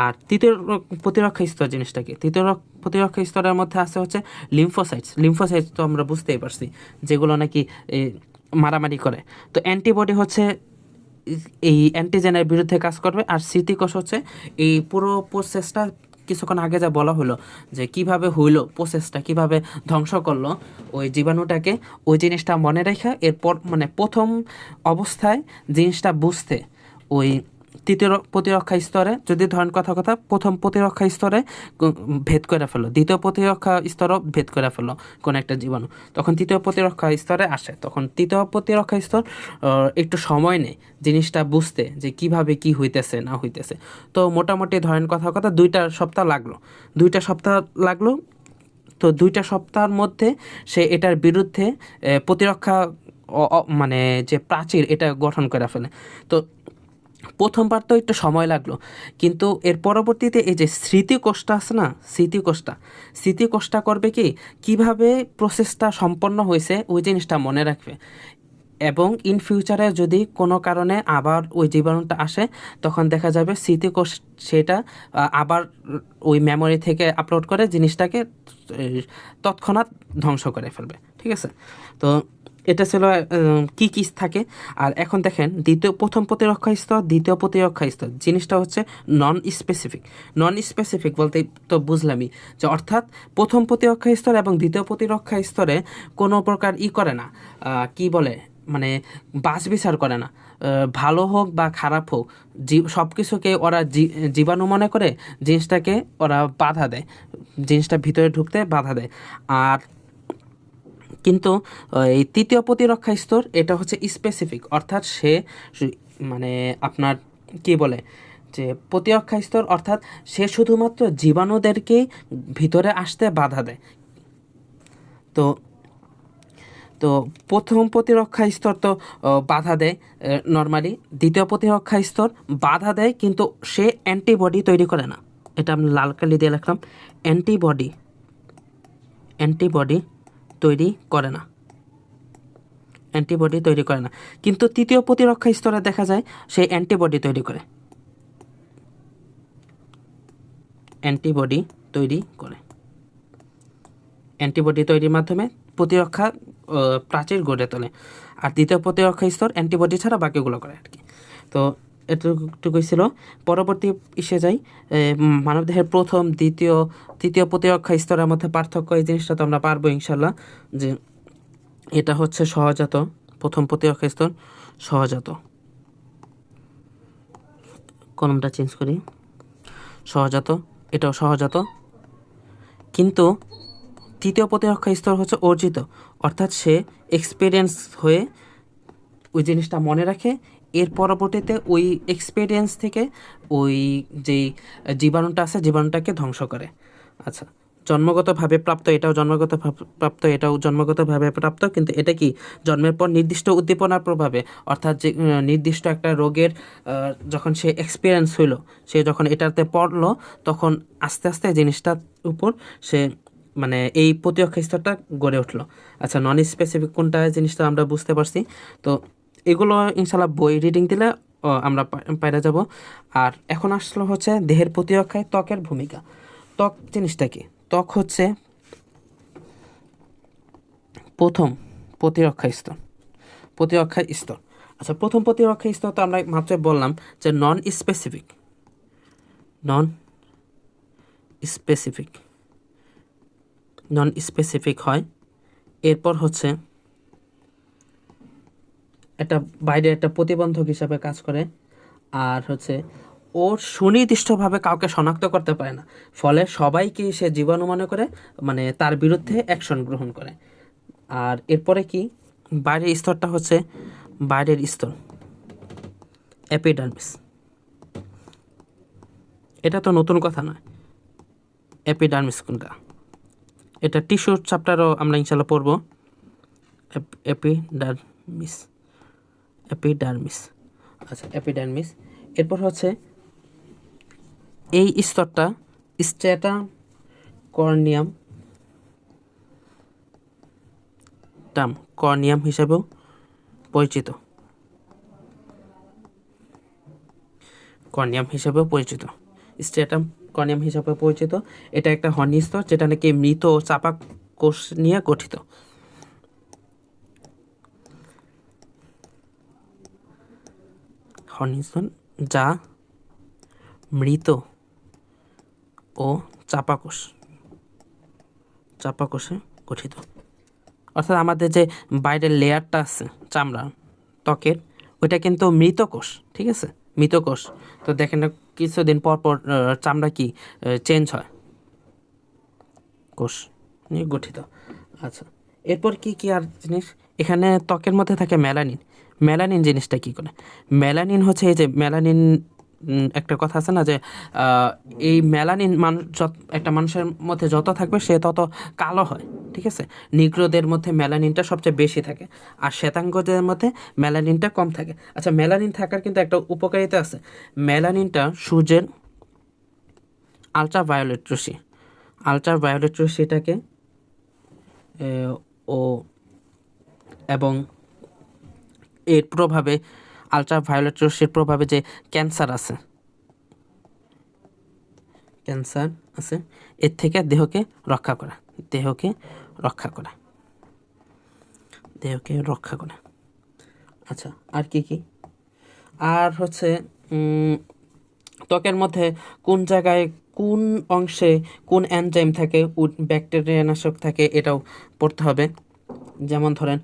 আর তৃতীয় প্রতিরক্ষা স্তর জিনিসটা কি, তৃতীয় প্রতিরক্ষা স্তরের মধ্যে আছে হচ্ছে লিম্ফোসাইটস তো আমরা বুঝতেই পারছি, যেগুলো নাকি মারামারি করে। তো অ্যান্টিবডি হচ্ছে এই অ্যান্টিজেনের বিরুদ্ধে কাজ করবে। আর স্মৃতিকোষ হচ্ছে এই পুরো প্রসেসটা কিছুক্ষণ আগে যা বলা হলো যে কিভাবে হইলো, প্রসেসটা কিভাবে ধ্বংস করলো ওই জীবাণুটাকে, ওই জিনিসটা মনে রেখে এরপর মানে প্রথম অবস্থায় জিনিসটা বুঝতে ওই তৃতীয় প্রতিরক্ষা স্তরে, যদি ধরেন কথা প্রথম প্রতিরক্ষা স্তরে ভেদ করে ফেলো, দ্বিতীয় প্রতিরক্ষা স্তরও ভেদ করে ফেলো কোনো একটা জীবাণু, তখন তৃতীয় প্রতিরক্ষা স্তরে আসে। তখন তৃতীয় প্রতিরক্ষা স্তর একটু সময় নেয় জিনিসটা বুঝতে যে কিভাবে কি হইতেছে না হইতেছে। তো মোটামুটি ধরেন কথা 2টা সপ্তাহ লাগলো, 2টা সপ্তাহ লাগলো। তো 2টা সপ্তাহের মধ্যে সে এটার বিরুদ্ধে প্রতিরক্ষা মানে যে প্রাচীর এটা গঠন করে ফেলে। তো প্রথমবার তো একটু সময় লাগলো, কিন্তু এর পরবর্তীতে এই যে স্মৃতিকোষটা আছে না, স্মৃতিকোষটা করবে কি, কিভাবে প্রসেসটা সম্পন্ন হয়েছে ওই জিনিসটা মনে রাখবে। এবং ইন ফিউচারে যদি কোনো কারণে আবার ওই জীবাণুটা আসে তখন দেখা যাবে স্মৃতিকোষ সেটা আবার ওই মেমোরি থেকে আপলোড করে জিনিসটাকে তৎক্ষণাৎ ধ্বংস করে ফেলবে। ঠিক আছে, তো এটা ছিল কি কি থাকে। আর এখন দেখেন প্রথম প্রতিরক্ষা স্তর, দ্বিতীয় প্রতিরক্ষা স্তর জিনিসটা হচ্ছে নন স্পেসিফিক বলতে তো বুঝলামই যে অর্থাৎ প্রথম প্রতিরক্ষা স্তর এবং দ্বিতীয় প্রতিরক্ষা স্তরে কোনো প্রকার করে না, কি বলে মানে বাছ বিচার করে না, ভালো হোক বা খারাপ হোক সব কিছুকে ওরা জীবাণু মনে করে জিনিসটাকে ওরা বাধা দেয়, জিনিসটা ভিতরে ঢুকতে বাধা দেয়। আর কিন্তু এই তৃতীয় প্রতিরক্ষা স্তর এটা হচ্ছে স্পেসিফিক, অর্থাৎ সে মানে আপনার কি বলে যে প্রতিরক্ষা স্তর অর্থাৎ সে শুধুমাত্র জীবাণুদেরকেই ভিতরে আসতে বাধা দেয়। তো তো প্রথম প্রতিরক্ষা স্তর তো বাধা দেয় নর্মালি, দ্বিতীয় প্রতিরক্ষা স্তর বাধা দেয় কিন্তু সে অ্যান্টিবডি তৈরি করে না। এটা আমি লাল কালি দিয়ে লিখলাম, অ্যান্টিবডি তৈরি করে না, কিন্তু তৃতীয় প্রতিরক্ষা স্তরে দেখা যায় সে অ্যান্টিবডি তৈরির মাধ্যমে প্রতিরক্ষা প্রাচীর গড়ে তোলে। আর দ্বিতীয় প্রতিরক্ষা স্তর অ্যান্টিবডি ছাড়া বাকিগুলো করে আর কি। তো এটুকুই ছিল। পরবর্তী এসে যাই, মানবদেহের প্রথম তৃতীয় প্রতিরক্ষা স্তরের মধ্যে পার্থক্য, এই জিনিসটা তো আমরা পারবো ইনশাল্লাহ। যে এটা হচ্ছে সহজাত, প্রথম প্রতিরক্ষা স্তর সহজাত, কলমটা চেঞ্জ করি, এটাও সহজাত। কিন্তু তৃতীয় প্রতিরক্ষা স্তর হচ্ছে অর্জিত, অর্থাৎ সে এক্সপিরিয়েন্স হয়ে ওই জিনিসটা মনে রাখে, এর পরবর্তীতে ওই এক্সপিরিয়েন্স থেকে ওই যেই জীবাণুটা আছে জীবাণুটাকে ধ্বংস করে। আচ্ছা, জন্মগতভাবে প্রাপ্ত এটাও জন্মগতভাবে প্রাপ্ত, কিন্তু এটা কি জন্মের পর নির্দিষ্ট উদ্দীপনার প্রভাবে, অর্থাৎ যে নির্দিষ্ট একটা রোগের যখন সে এক্সপিরিয়েন্স হইলো, সে যখন এটাতে পড়লো তখন আস্তে আস্তে জিনিসটার উপর সে মানে এই প্রতিরক্ষা স্তরটা গড়ে উঠলো। আচ্ছা, নন স্পেসিফিক কোনটা জিনিসটা আমরা বুঝতে পারছি। তো এগুলো ইনশাল্লাহ বই রিডিং দিলে আমরা পাইরা যাব। আর এখন আসলো হচ্ছে দেহের প্রতিরক্ষায় ত্বকের ভূমিকা। ত্বক জিনিসটা কি, ত্বক হচ্ছে প্রথম প্রতিরক্ষা স্তর। আচ্ছা, প্রথম প্রতিরক্ষা স্তর তো আমরা মাত্র বললাম যে নন স্পেসিফিক হয়। এরপর হচ্ছে এটা বাইরে একটা প্রতিবন্ধক হিসাবে কাজ করে। আর হচ্ছে ওর সুনির্দিষ্টভাবে কাউকে শনাক্ত করতে পারে না, ফলে সবাইকে সে জীবাণু মনে করে, মানে তার বিরুদ্ধে অ্যাকশন গ্রহণ করে। আর এরপরে কি বাইরের স্তরটা হচ্ছে এপিডার্মিস। এটা তো নতুন কথা নয়, এপিডার্মিস কোনটা, এটা টিস্যুর চ্যাপ্টারও আমরা ইনশাল্লাহ পড়ব। এপিডার্মিস, এপিডার্মিস, আচ্ছা এপিডার্মিস। এরপর হচ্ছে এই স্তরটা স্ট্র্যাটাম কর্নিয়াম, কর্নিয়াম হিসেবেও পরিচিত, কর্নিয়াম হিসেবেও পরিচিত, স্ট্র্যাটাম কর্নিয়াম হিসেবে পরিচিত। এটা একটা হর্নি স্তর যেটা নাকি মৃত ও চাপা কোষ নিয়ে গঠিত। হর্নি স্তর যা মৃত ও চাপা কোষে গঠিত। অর্থাৎ আমাদের যে বাইরের লেয়ারটা আছে চামড়া ত্বকের, ওইটা কিন্তু মৃত কোষ, ঠিক আছে, মৃত কোষ। তো দেখেন না কিছুদিন পর পর চামড়া কি চেঞ্জ হয়, কোষ নিয়ে গঠিত। আচ্ছা, এরপর কি কি আর জিনিস, এখানে ত্বকের মধ্যে থাকে ম্যালানিন। ম্যালানিন জিনিসটা কি করে? ম্যালানিন হচ্ছে এই যে ম্যালানিন, একটা কথা আছে না যে এই ম্যালানিন একটা মানুষের মধ্যে যত থাকবে সে তত কালো হয়, ঠিক আছে। নিগ্রোদের মধ্যে ম্যালানিনটা সবচেয়ে বেশি থাকে, আর শ্বেতাঙ্গদের মধ্যে ম্যালানিনটা কম থাকে। আচ্ছা, ম্যালানিন থাকার কিন্তু একটা উপকারিতা আছে। ম্যালানিনটা সূর্যের আলট্রাভায়োলেট রশ্মিটাকে এবং এর প্রভাবে, আলট্রাভায়োলেট রশ্মির প্রভাবে যে ক্যান্সার আছে এর থেকে দেহকে রক্ষা করা। আচ্ছা, আর কি কি? আর হচ্ছে ত্বকের মধ্যে কোন জায়গায় কোন অংশে কোন এনজাইম থাকে, ব্যাকটেরিয়া নাশক থাকে, এটাও পড়তে হবে। যেমন ধরেন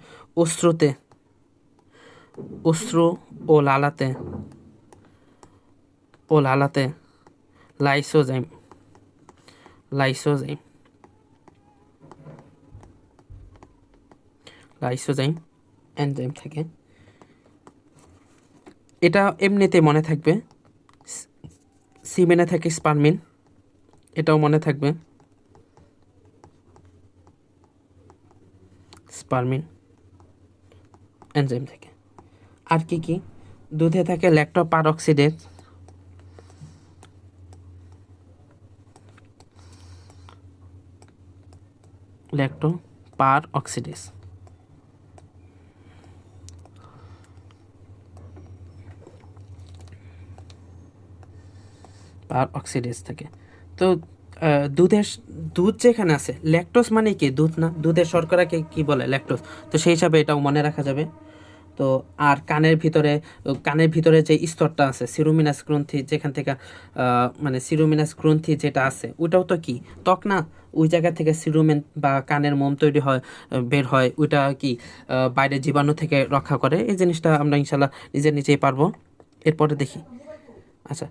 অশ্রু ও লালাতে লাইসোজাইম এনজাইম থাকে। এটা এমনিতে মনে থাকবে। সিমেনে থাকে স্পারমিন, এটাও মনে থাকবে, স্পারমিন এনজাইম থাকে। আর কি কি? দুধে থাকে ল্যাক্টোপারঅক্সিডেজ, পারঅক্সিডেজ থাকে। তো দুধ যেখানে আছে, ল্যাকটোজ মানে কি? দুধ না, দুধের শর্করাকে কি বলে? ল্যাকটোজ। তো সেই হিসাবে এটাও মনে রাখা যাবে। তো আর কানের ভিতরে যে স্তরটা আছে সিরোমিনাস গ্রন্থি, যেখান থেকে মানে সিরোমিনাস গ্রন্থি যেটা আছে ওইটাও তো কি ত্বক না? ওই জায়গা থেকে সিরোমেন বা কানের মোম তৈরি হয়, বের হয়, ওইটা কি বাইরে জীবাণু থেকে রক্ষা করে। এই জিনিসটা আমরা ইনশাল্লাহ নিজেই পারবো। এরপরে দেখি। আচ্ছা,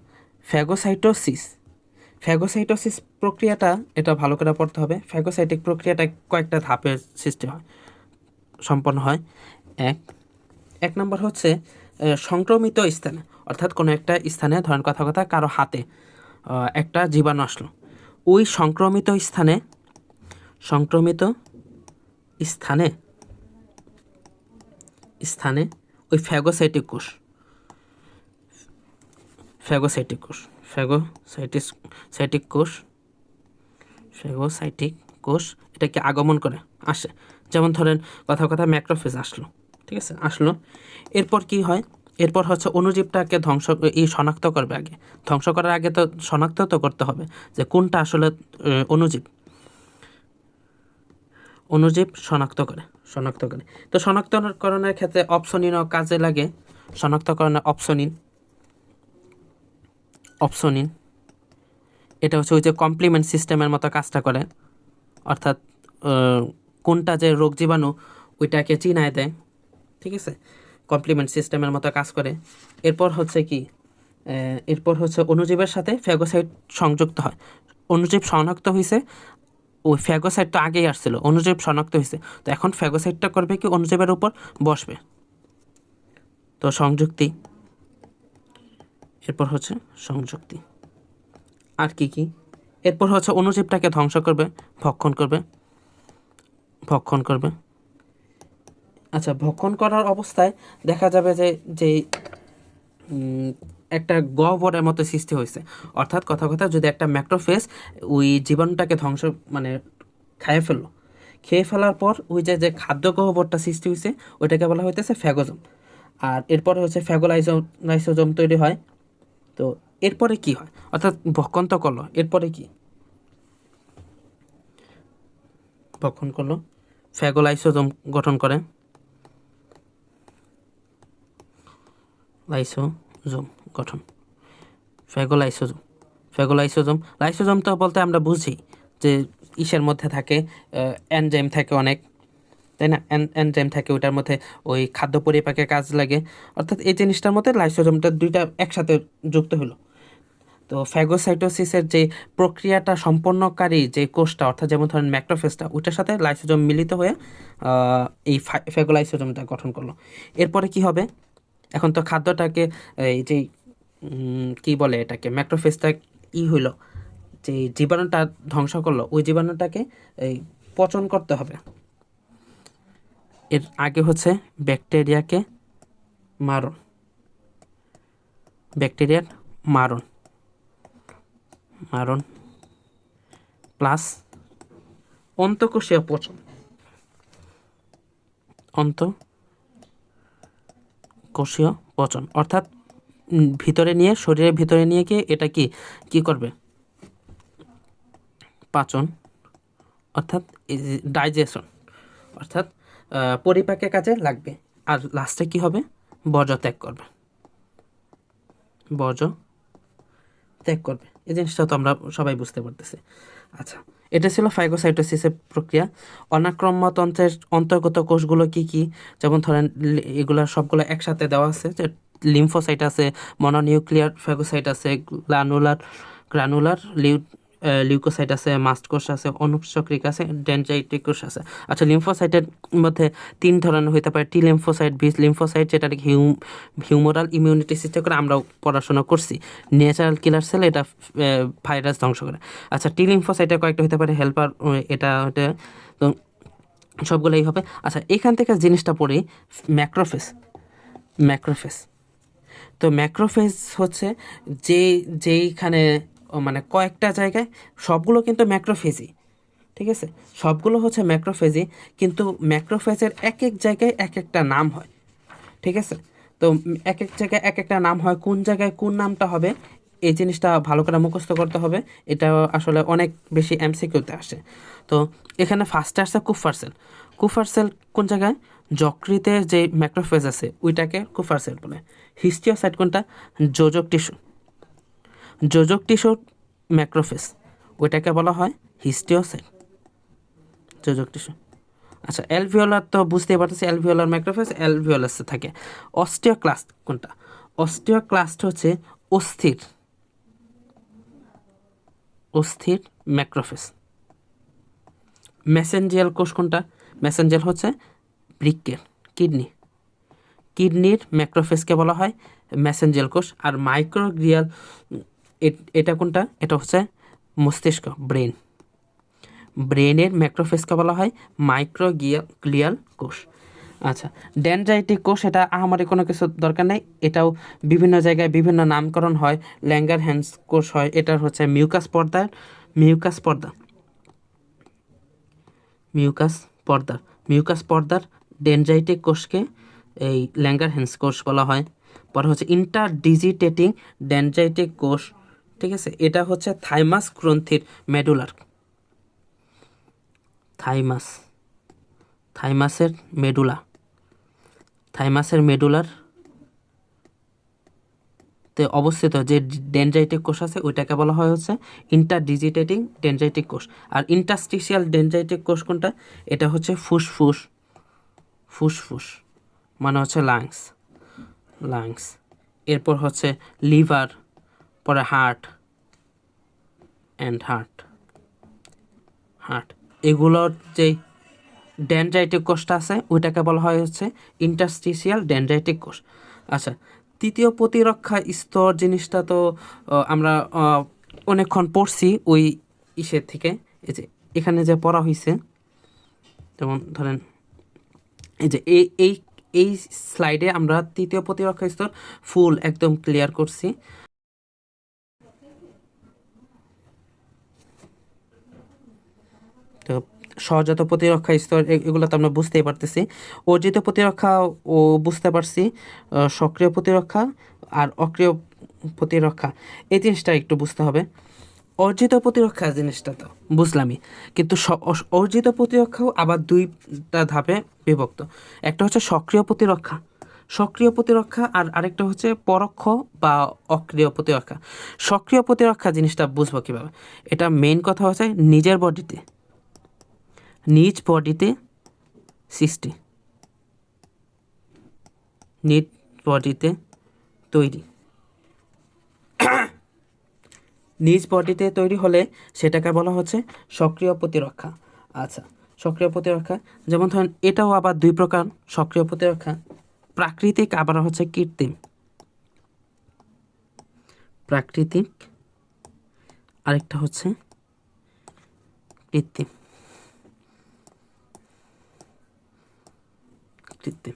ফ্যাগোসাইটোসিস প্রক্রিয়াটা, এটা ভালো করে পড়তে হবে। ফ্যাগোসাইটিক প্রক্রিয়াটা কয়েকটা ধাপের সম্পন্ন হয়। এক নম্বর হচ্ছে সংক্রমিত স্থানে, অর্থাৎ কোনো একটা স্থানে, ধরেন কথা কারো হাতে একটা জীবাণু আসলো, ওই সংক্রমিত স্থানে ওই ফ্যাগোসাইটিক কোষ এটাকে আগমন করে আসে। যেমন ধরেন কথা ম্যাক্রোফেজ আসলো, ঠিক আছে, আসলো। এরপর কি হয়? এরপর হচ্ছে অণুজীবটাকে শনাক্ত করবে। ধ্বংস করার আগে তো শনাক্ত তো করতে হবে যে কোনটা আসলে অণুজীব শনাক্ত করে। তো শনাক্তকরণের ক্ষেত্রে অপসনিনও কাজে লাগে। শনাক্তকরণে অপসনিন এটা হচ্ছে ওই যে কমপ্লিমেন্ট সিস্টেমের মতো কাজটা করে, অর্থাৎ কোনটা যে রোগ জীবাণু ওইটাকে চিনায় দেয়, ঠিক আছে, কমপ্লিমেন্ট সিস্টেমের মতো কাজ করে। এরপর হচ্ছে অণুজীবের সাথে ফ্যাগোসাইট সংযুক্ত হয়। অণুজীব শনাক্ত হয়েছে, ওই ফ্যাগোসাইট তো আগেই আসছিল, অণুজীব শনাক্ত হয়েছে, তো এখন ফ্যাগোসাইটটা করবে কি? অণুজীবের উপর বসবে। তো এরপর হচ্ছে সংযুক্তি। আর কি কি? এরপর হচ্ছে অণুজীবটাকে ধ্বংস করবে, ভক্ষণ করবে। ভক্ষণ করবে। আচ্ছা, ভক্ষণ করার অবস্থায় দেখা যাবে যে যে একটা গহ্বরের মতো সৃষ্টি হয়েছে, অর্থাৎ কথা কথা যদি একটা ম্যাক্রোফেজ ওই জীবাণুটাকে ধ্বংস মানে খেয়ে ফেলার পর ওই যে যে খাদ্য গহ্বরটা সৃষ্টি হয়েছে ওইটাকে বলা হইতেছে ফ্যাগোজম। আর এরপরে হচ্ছে লাইসোজোম তৈরি হয়। তো এরপরে কি হয়, অর্থাৎ ভক্ষণ তো করলো, এরপরে কি ভক্ষণ করলো, ফ্যাগোলাইসোজোম গঠন করে, লাইসোজোম গঠন, লাইসোজোম তো বলতে আমরা বুঝি যে ইসের মধ্যে থাকে এনজাইম থাকে অনেক, তাই না? এনজাইম থাকে ওইটার মধ্যে, ওই খাদ্য পরিপাকে কাজ লাগে, অর্থাৎ এই জিনিসটার মধ্যে লাইসোজোমটা দুইটা একসাথে যুক্ত হলো। তো ফ্যাগোসাইটোসিসের যে প্রক্রিয়াটা সম্পন্নকারী যে কোষটা, অর্থাৎ যেমন ধরেন ম্যাক্রোফেজটা, ওইটার সাথে লাইসোজোম মিলিত হয়ে এই ফ্যাগোলাইসোজোমটা গঠন করলো। এরপরে কি হবে, এখন তো খাদ্যটাকে এই যে কি বলে এটাকে, ম্যাক্রোফেজটা হইলো যে জীবাণুটা ধ্বংস করলো, ওই জীবাণুটাকে এই পচন করতে হবে। এর আগে হচ্ছে ব্যাকটেরিয়াকে মারণ, ব্যাকটেরিয়ার মারণ প্লাস অন্তঃকোষীয় পচন, অন্তঃকোষীয় পচন, অর্থাৎ ভিতরে নিয়ে, শরীরের ভিতরে নিয়ে গিয়ে এটা কি করবে, পাচন, অর্থাৎ ডাইজেশন, অর্থাৎ পরিপাকের কাজে লাগবে। আর লাস্টে কি হবে, বর্জ্য ত্যাগ করবে, এই জিনিসটা তো আমরা সবাই বুঝতে পারতেছি। আচ্ছা, এটা ছিল ফাইগোসাইটোসিসের প্রক্রিয়া। অনাক্রম্যতন্ত্রের অন্তর্গত কোষগুলো কি কি, যেমন ধরেন এগুলো সবগুলো একসাথে দেওয়া আছে, যে লিম্ফোসাইট আছে, মনোনিউক্লিয়ার ফ্যাগোসাইট আছে, গ্রানুলার লিউকোসাইট আছে, মাস্ট কোষ আছে, অনুচক্রিক আছে, ডেনড্রাইটিক কোষ আছে। আচ্ছা, লিম্ফোসাইটের মধ্যে 3 ধরনের হইতে পারে, টি লিম্ফোসাইট, বি লিম্ফোসাইট, যেটা হিউমোরাল ইমিউনিটি সিস্টেম করে আমরাও পড়াশোনা করছি, ন্যাচারাল কিলার সেল, এটা ভাইরাস ধ্বংস করে। আচ্ছা, টি লিম্ফোসাইটের কয়েকটা হইতে পারে হেল্পার, এটা তো সবগুলোই হবে। আচ্ছা, এখান থেকে জিনিসটা পড়ি, ম্যাক্রোফেজ। তো ম্যাক্রোফেজ হচ্ছে যেইখানে মানে কয়েকটা জায়গায়, সবগুলো কিন্তু ম্যাক্রোফেজই, ঠিক আছে, সবগুলো হচ্ছে ম্যাক্রোফেজই, কিন্তু ম্যাক্রোফেজের এক এক জায়গায় এক একটা নাম হয়, ঠিক আছে। তো এক এক জায়গায় এক একটা নাম হয়, কোন জায়গায় কোন নামটা হবে এই জিনিসটা ভালো করে মুখস্থ করতে হবে। এটা আসলে অনেক বেশি এমসিকিউতে আসে। তো এখানে ফার্স্টে আসছে কুফার সেল কোন জায়গায়, যকৃতে যে ম্যাক্রোফেজ আছে ওইটাকে কুফার সেল বলে। হিস্টিওসাইট কোনটা, যোজক টিস্যুর ম্যাক্রোফেজ, ওইটাকে বলা হয় হিস্টিওসাইট, যোজক টিস্যু। আচ্ছা, অ্যালভিওলার তো বুঝতেই পারতেছি, অ্যালভিওলার ম্যাক্রোফেজ অ্যালভিওলাসে থাকে। অস্টিওক্লাস্ট কোনটা, অস্টিওক্লাস্ট হচ্ছে অস্থির ম্যাক্রোফেজ। মেসেঞ্জিয়াল কোষ কোনটা, মেসেঞ্জিয়াল হচ্ছে বৃক্কের, কিডনির ম্যাক্রোফেজকে বলা হয় মেসেঞ্জিয়াল কোষ। আর মাইক্রোগ্লিয়াল, এটা কোনটা, এটা হচ্ছে মস্তিষ্ক, ব্রেনের ম্যাক্রোফেজকে বলা হয় মাইক্রোগ্লিয়াল কোষ। আচ্ছা, ডেনড্রাইটিক কোষ, এটা আমাদের কোনো কিছু দরকার নেই, এটাও বিভিন্ন জায়গায় বিভিন্ন নামকরণ হয়, ল্যাঙ্গারহ্যান্স কোষ হয়, এটার হচ্ছে মিউকাস পর্দার ডেনড্রাইটিক কোষকে এই ল্যাঙ্গারহ্যান্স কোষ বলা হয়। পরে হচ্ছে ইন্টারডিজিটেটিং ডেনড্রাইটিক কোষ, ঠিক আছে, এটা হচ্ছে থাইমাস গ্রন্থির মেডুলার, থাইমাসের মেডুলার তে অবস্থিত যে ডেনড্রাইটিক কোষ আছে ওইটাকে বলা হয় হচ্ছে ইন্টারডিজিটেটিং ডেনড্রাইটিক কোষ। আর ইন্টারস্টিশিয়াল ডেনড্রাইটিক কোষ কোনটা, এটা হচ্ছে ফুসফুস মানে হচ্ছে লাংস, এরপর হচ্ছে লিভার, পরে হার্ট, এগুলোর যেই ডেনড্রাইটিক কোষটা আছে ওইটাকে বলা হয় হচ্ছে ইন্টারস্টিশিয়াল ডেনড্রাইটিক কোষ। আচ্ছা, তৃতীয় প্রতিরক্ষা স্তর জিনিসটা তো আমরা অনেকক্ষণ পড়ছি ওই ইসের থেকে, এই যে এখানে যে পড়া হয়েছে যেমন ধরেন এই যে এই এই এই স্লাইডে আমরা তৃতীয় প্রতিরক্ষা স্তর ফুল একদম ক্লিয়ার করছি। তো সহজাত প্রতিরক্ষা স্তর এগুলো তো আমরা বুঝতেই পারতেছি। অর্জিত প্রতিরক্ষা ও বুঝতে পারছি, সক্রিয় প্রতিরক্ষা আর অক্রিয় প্রতিরক্ষা এই জিনিসটা একটু বুঝতে হবে। অর্জিত প্রতিরক্ষা জিনিসটা তো বুঝলামই, কিন্তু অর্জিত প্রতিরক্ষাও আবার দুইটা ধাপে বিভক্ত। একটা হচ্ছে সক্রিয় প্রতিরক্ষা, সক্রিয় প্রতিরক্ষা, আর আরেকটা হচ্ছে পরোক্ষ বা অক্রিয় প্রতিরক্ষা। সক্রিয় প্রতিরক্ষা জিনিসটা বুঝবো কীভাবে? এটা মেইন কথা হচ্ছে নিজের বডিতে, নিজ বডিতে সৃষ্টি, নিজ বডিতে তৈরি, নিজ বডিতে তৈরি হলে সেটাকে বলা হচ্ছে সক্রিয় প্রতিরক্ষা। আচ্ছা, সক্রিয় প্রতিরক্ষা যেমন ধরেন এটাও আবার দুই প্রকার সক্রিয় প্রতিরক্ষা, প্রাকৃতিক আবার হচ্ছে কৃত্রিম। প্রাকৃতিক আরেকটা হচ্ছে কৃত্রিম। কৃত্রিম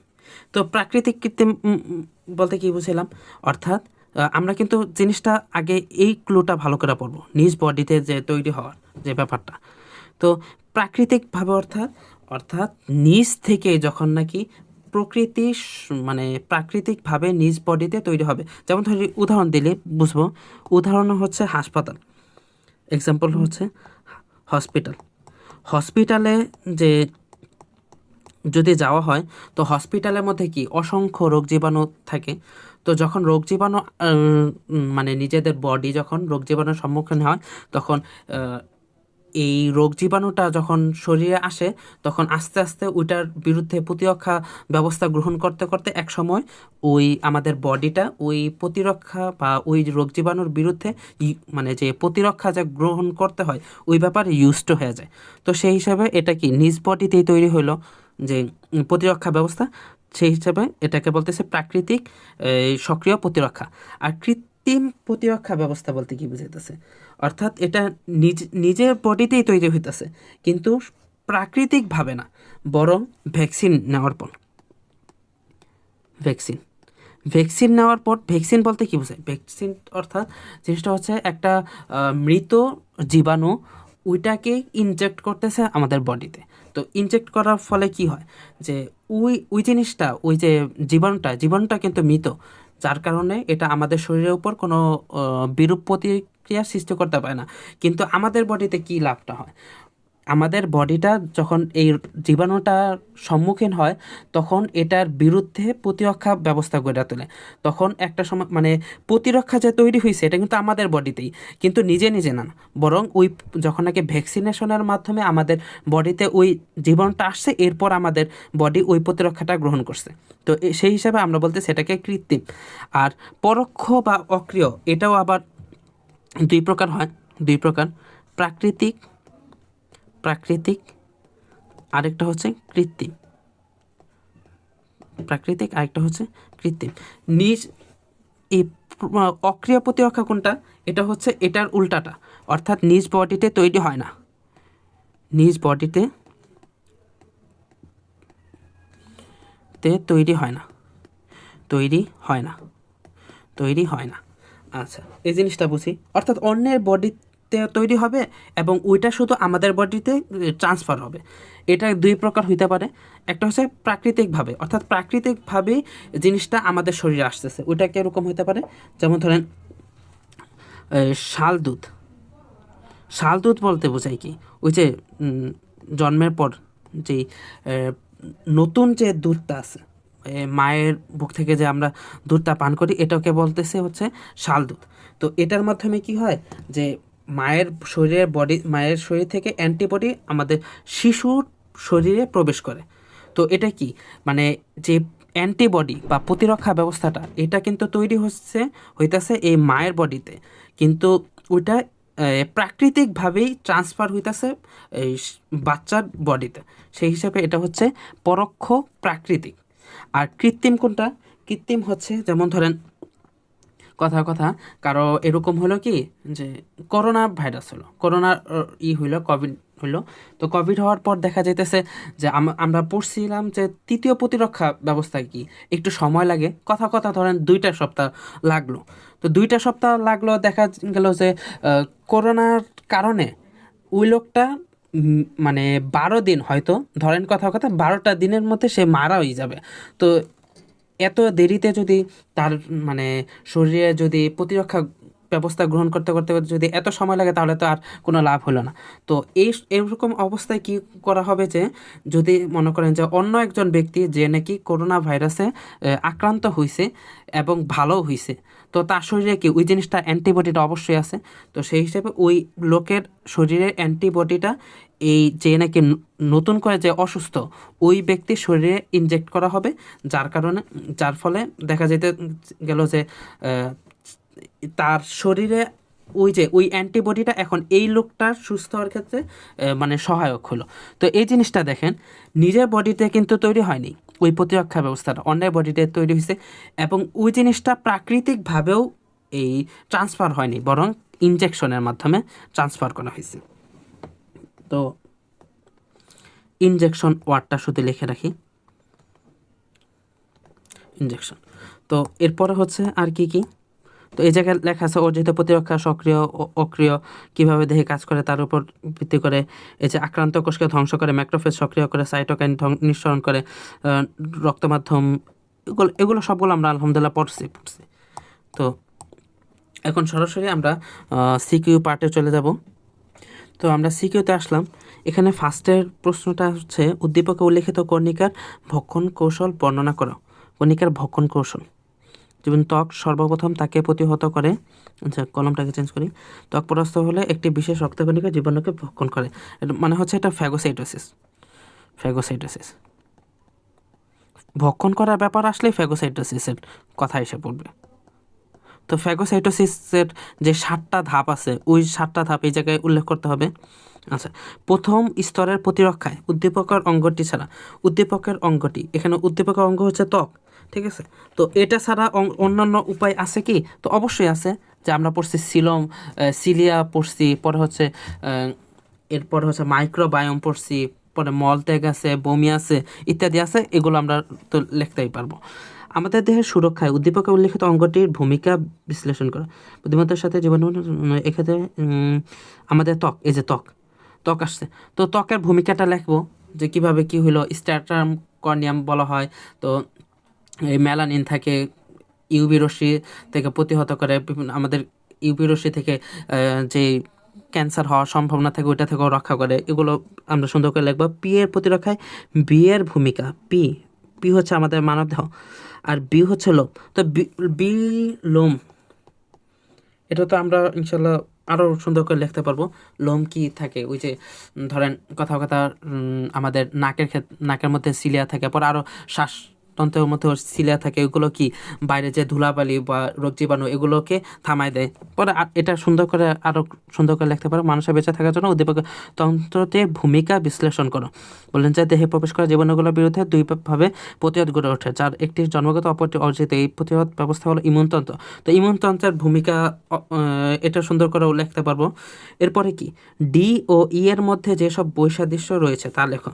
তো প্রাকৃতিক কৃত্রিম বলতে কি বুঝলাম, অর্থাৎ আমরা কিন্তু জিনিসটা আগে এই ক্লুটা ভালো করে পড়বো, নিজ বডিতে যে তৈরি হওয়ার যে ব্যাপারটা। তো প্রাকৃতিকভাবে অর্থাৎ অর্থাৎ নিজ থেকে যখন নাকি প্রকৃতি মানে প্রাকৃতিকভাবে নিজ বডিতে তৈরি হবে। যেমন ধরি উদাহরণ দিলে বুঝবো, উদাহরণ হচ্ছে হাসপাতাল, এক্সাম্পল হচ্ছে হসপিটাল। হসপিটালে যে যদি যাওয়া হয় তো হসপিটালের মধ্যে কি অসংখ্য রোগ জীবাণু থাকে। তো যখন রোগ জীবাণু মানে নিজেদের বডি যখন রোগ জীবাণুর সম্মুখীন হয় তখন এই রোগ জীবাণুটা যখন শরীরে আসে তখন আস্তে আস্তে ওইটার বিরুদ্ধে প্রতিরক্ষা ব্যবস্থা গ্রহণ করতে করতে এক সময় ওই আমাদের বডিটা ওই প্রতিরক্ষা বা ওই রোগ জীবাণুর বিরুদ্ধে মানে যে প্রতিরক্ষা যা গ্রহণ করতে হয় ওই ব্যাপারে ইউজড হয়ে যায়। তো সেই হিসাবে এটা কি নিজ বডিতেই তৈরি হলো যে প্রতিরক্ষা ব্যবস্থা, সেই হিসাবে এটাকে বলতেছে প্রাকৃতিক সক্রিয় প্রতিরক্ষা। আর কৃত্রিম প্রতিরক্ষা ব্যবস্থা বলতে কি বুঝাইতেছে, অর্থাৎ এটা নিজের বডিতেই তৈরি হইতেছে কিন্তু প্রাকৃতিকভাবে না, বরং ভ্যাকসিন নেওয়ার পর। ভ্যাকসিন ভ্যাকসিন নেওয়ার পর, ভ্যাকসিন বলতে কি বোঝায়? ভ্যাকসিন অর্থাৎ জিনিসটা হচ্ছে একটা মৃত জীবাণু ওইটাকে ইনজেক্ট করতেছে আমাদের বডিতে। তো ইনজেক্ট করার ফলে কি হয় যে ওই ওই জিনিসটা ওই যে জীবাণুটা কিন্তু মৃত, যার কারণে এটা আমাদের শরীরের উপর কোনো বিরূপ প্রতিক্রিয়া সৃষ্টি করতে পারে না। কিন্তু আমাদের বডিতে কি লাভটা হয়, আমাদের বডিটা যখন এই জীবাণুটার সম্মুখীন হয় তখন এটার বিরুদ্ধে প্রতিরক্ষা ব্যবস্থা গড়ে তোলে। তখন একটা সময় মানে প্রতিরক্ষা যে তৈরি হয়েছে এটা কিন্তু আমাদের বডিতেই, কিন্তু নিজে নিজে না, বরং ওই যখন নাকি ভ্যাকসিনেশনের মাধ্যমে আমাদের বডিতে ওই জীবাণুটা আসছে এরপর আমাদের বডি ওই প্রতিরক্ষাটা গ্রহণ করছে। তো সেই হিসাবে আমরা বলতে সেটাকে কৃত্রিম। আর পরোক্ষ বা অক্রিয় এটাও আবার দুই প্রকার হয়, দুই প্রকার, প্রাকৃতিক প্রাকৃতিক আরেকটা হচ্ছে কৃত্রিম। প্রাকৃতিক আরেকটা হচ্ছে কৃত্রিম। নিজ এই অক্রিয় প্রতিরক্ষা কোনটা, এটা হচ্ছে এটার উল্টাটা, অর্থাৎ নিজ বডিতে তৈরি হয় না, নিজ বডিতে তৈরি হয় না, তৈরি হয় না, তৈরি হয় না। আচ্ছা, এই জিনিসটা বুঝি, অর্থাৎ অন্যের বডিতে তৈরি হবে এবং ওইটা শুধু আমাদের বডিতে ট্রান্সফার হবে। এটা দুই প্রকার হইতে পারে, একটা হচ্ছে প্রাকৃতিকভাবে, অর্থাৎ প্রাকৃতিকভাবেই জিনিসটা আমাদের শরীরে আসতেছে, ওইটা কীরকম হইতে পারে, যেমন ধরেন শাল দুধ। শাল দুধ বলতে বোঝায় কি, ওই যে জন্মের পর যেই নতুন যে দুধটা আছে মায়ের বুক থেকে যে আমরা দুধটা পান করি এটাকে বলতেছে হচ্ছে শাল দুধ। তো এটার মাধ্যমে কি হয় যে মায়ের শরীর থেকে অ্যান্টিবডি আমাদের শিশুর শরীরে প্রবেশ করে। তো এটা কি মানে যে অ্যান্টিবডি বা প্রতিরক্ষা ব্যবস্থাটা এটা কিন্তু তৈরি হইতেছে এই মায়ের বডিতে, কিন্তু ওইটা প্রাকৃতিকভাবেই ট্রান্সফার হইতেছে এই বাচ্চার বডিতে। সেই হিসাবে এটা হচ্ছে পরোক্ষ প্রাকৃতিক। আর কৃত্রিম কোনটা, কৃত্রিম হচ্ছে যেমন ধরেন কথা কারো এরকম হলো কি যে করোনা ভাইরাস হলো, করোনা হইলো হইলো। তো কোভিড হওয়ার পর দেখা যাইতেছে যে আমরা পড়ছিলাম যে তৃতীয় প্রতিরক্ষা ব্যবস্থা কি একটু সময় লাগে, কথা কথা ধরেন 2টা সপ্তাহ লাগলো। তো 2টা সপ্তাহ লাগলো, দেখা গেল যে করোনার কারণে ওই লোকটা মানে 12 দিন, হয়তো ধরেন কথা কথা 12টা দিনের মধ্যে সে মারা হয়ে যাবে। তো এত দেরিতে যদি তার মানে শরীরে যদি প্রতিরক্ষা ব্যবস্থা গ্রহণ করতে করতে করতে যদি এত সময় লাগে, তাহলে তো আর কোনো লাভ হলো না। তো এরকম অবস্থায় কি করা হবে যে যদি মনে করেন যে অন্য একজন ব্যক্তি যে নাকি করোনা ভাইরাসে আক্রান্ত হয়েছে এবং ভালো হয়েছে, তো তার শরীরে কি ওই জিনিসটা অ্যান্টিবডিটা অবশ্যই আছে। তো সেই হিসেবে ওই লোকের শরীরের অ্যান্টিবডিটা এই যে নাকি নতুন করে যে অসুস্থ ওই ব্যক্তির শরীরে ইনজেক্ট করা হবে, যার ফলে দেখা যেতে গেল যে তার শরীরে ওই অ্যান্টিবডিটা এখন এই লোকটার সুস্থ হওয়ার ক্ষেত্রে মানে সহায়ক হলো। তো এই জিনিসটা দেখেন, নিজের বডিতে কিন্তু তৈরি হয়নি, ওই প্রতিরক্ষা ব্যবস্থাটা অন্যের বডিতে তৈরি হয়েছে, এবং ওই জিনিসটা প্রাকৃতিকভাবেও এই ট্রান্সফার হয়নি, বরং ইনজেকশনের মাধ্যমে ট্রান্সফার করা হয়েছে। তো ইনজেকশন ওয়ার্ডটা শুধু লিখে রাখি, ইনজেকশন। তো এরপরে হচ্ছে আর কি কি, তো এই জায়গায় লেখা আছে অর্জিত প্রতিরক্ষা সক্রিয় ও অক্রিয় কীভাবে দেহে কাজ করে তার উপর ভিত্তি করে। এই যে আক্রান্ত কোষকে ধ্বংস করে, ম্যাক্রোফেজ সক্রিয় করে, সাইটোকাইন নিঃসরণ করে, রক্তমাধ্যম, এগুলো সবগুলো আমরা আলহামদুলিল্লাহ পড়ছি। তো এখন সরাসরি আমরা সিকিউ পার্টে চলে যাব। তো আমরা সিকিউতে আসলাম। এখানে ফার্স্টের প্রশ্নটা হচ্ছে উদ্দীপকে উল্লেখিত কর্ণিকার ভক্ষণ কৌশল বর্ণনা করো। কর্ণিকার ভক্ষণ কৌশল, যেমন ত্বক সর্বপ্রথম তাকে প্রতিহত করে, আচ্ছা কলমটাকে চেঞ্জ করি, ত্বক পরাস্ত হলে একটি বিশেষ রক্তকণিকা জীবাণুকে ভক্ষণ করে, মানে হচ্ছে এটা ফ্যাগোসাইটোসিস। ভক্ষণ করার ব্যাপার আসলেই ফ্যাগোসাইটোসিসের কথা এসে পড়বে। তো ফ্যাগোসাইটোসিসের যে 7টা ধাপ আছে, ওই 7টা ধাপ এই জায়গায় উল্লেখ করতে হবে। আচ্ছা, প্রথম স্তরের প্রতিরক্ষায় উদ্দীপকের অঙ্গটি ছাড়া, উদ্দীপকের অঙ্গটি, এখানে উদ্দীপকের অঙ্গ হচ্ছে ত্বক, ঠিক আছে। তো এটা ছাড়া অন্যান্য উপায় আছে কি? তো অবশ্যই আছে, যে আমরা পড়ছি সিলিয়া পড়ছি, পরে হচ্ছে এরপরে হচ্ছে মাইক্রোবায়োম পড়ছি, পরে মলত্যাগ আছে, বমি আছে, ইত্যাদি আছে, এগুলো আমরা তো লিখতেই পারবো। আমাদের দেহের সুরক্ষায় উদ্দীপকে উল্লেখিত অঙ্গটির ভূমিকা বিশ্লেষণ করা, বুদ্ধিমত্তার সাথে জীবাণু, এক্ষেত্রে আমাদের ত্বক, এই যে ত্বক আসছে, তো ত্বকের ভূমিকাটা লিখবো যে কিভাবে কি হলো। স্ট্র্যাটাম কর্নিয়াম বলা হয়, তো এই মেলানিন থাকে, ইউভি রশ্মি থেকে প্রতিহত করে, আমাদের ইউভি রশ্মি থেকে যে ক্যান্সার হওয়ার সম্ভাবনা থাকে ওইটা থেকেও রক্ষা করে, এগুলো আমরা সুন্দর করে লিখবো। পি এর প্রতিরক্ষায় বি এর ভূমিকা, পি হচ্ছে আমাদের মানবদেহ, আর বি হচ্ছে লোম। তো বি লোম, এটা তো আমরা ইনশাল্লাহ আরও সুন্দর করে লিখতে পারবো। লোম কি থাকে, ওই যে ধরেন কথা কথা আমাদের নাকের মধ্যে সিলিয়া থাকে, পর আরও শ্বাসতন্ত্রের মধ্যে সিলিয়া থাকে, ওইগুলো কি বাইরে যে ধুলাবালি বা রোগ জীবাণু এগুলোকে থামায় দেয়। পরে এটা সুন্দর করে আরও সুন্দর করে লিখতে পারো। মানুষের বেঁচে থাকার জন্য উদ্দীপক তন্ত্রতে ভূমিকা বিশ্লেষণ করো। বললেন যে দেহে প্রবেশ করা জীবাণুগুলোর বিরুদ্ধে দুইভাবে প্রতিরোধ গড়ে ওঠে, যার একটি জন্মগত, অপরটি অর্জিত। এই প্রতিরোধ ব্যবস্থা হলো ইমিউনতন্ত্র। তো ইমিউনতন্ত্রের ভূমিকা এটা সুন্দর করে লিখতে পারবো। এরপরে কি, ডি ও ই এর মধ্যে যেসব বৈসাদৃশ্য রয়েছে তা লেখো।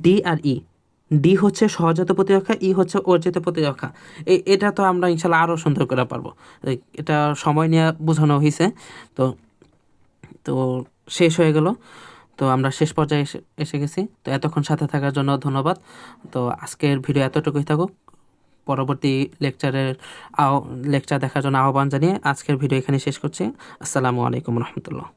ডি আর ই, ডি হচ্ছে সহজাত প্রতিরক্ষা, ই হচ্ছে অর্জিত প্রতিরক্ষা। এটা তো আমরা ইনশাল্লাহ আরও সুন্দর করে পারবো, এটা সময় নিয়ে বোঝানো হয়েছে। তো তো শেষ হয়ে গেল, তো আমরা শেষ পর্যায়ে এসে গেছি। তো এতক্ষণ সাথে থাকার জন্য ধন্যবাদ। তো আজকের ভিডিও এতটুকুই থাকুক, পরবর্তী লেকচার দেখার জন্য আহ্বান জানিয়ে আজকের ভিডিও এখানে শেষ করছি। আসসালামু আলাইকুম রহমতুল্লাহ।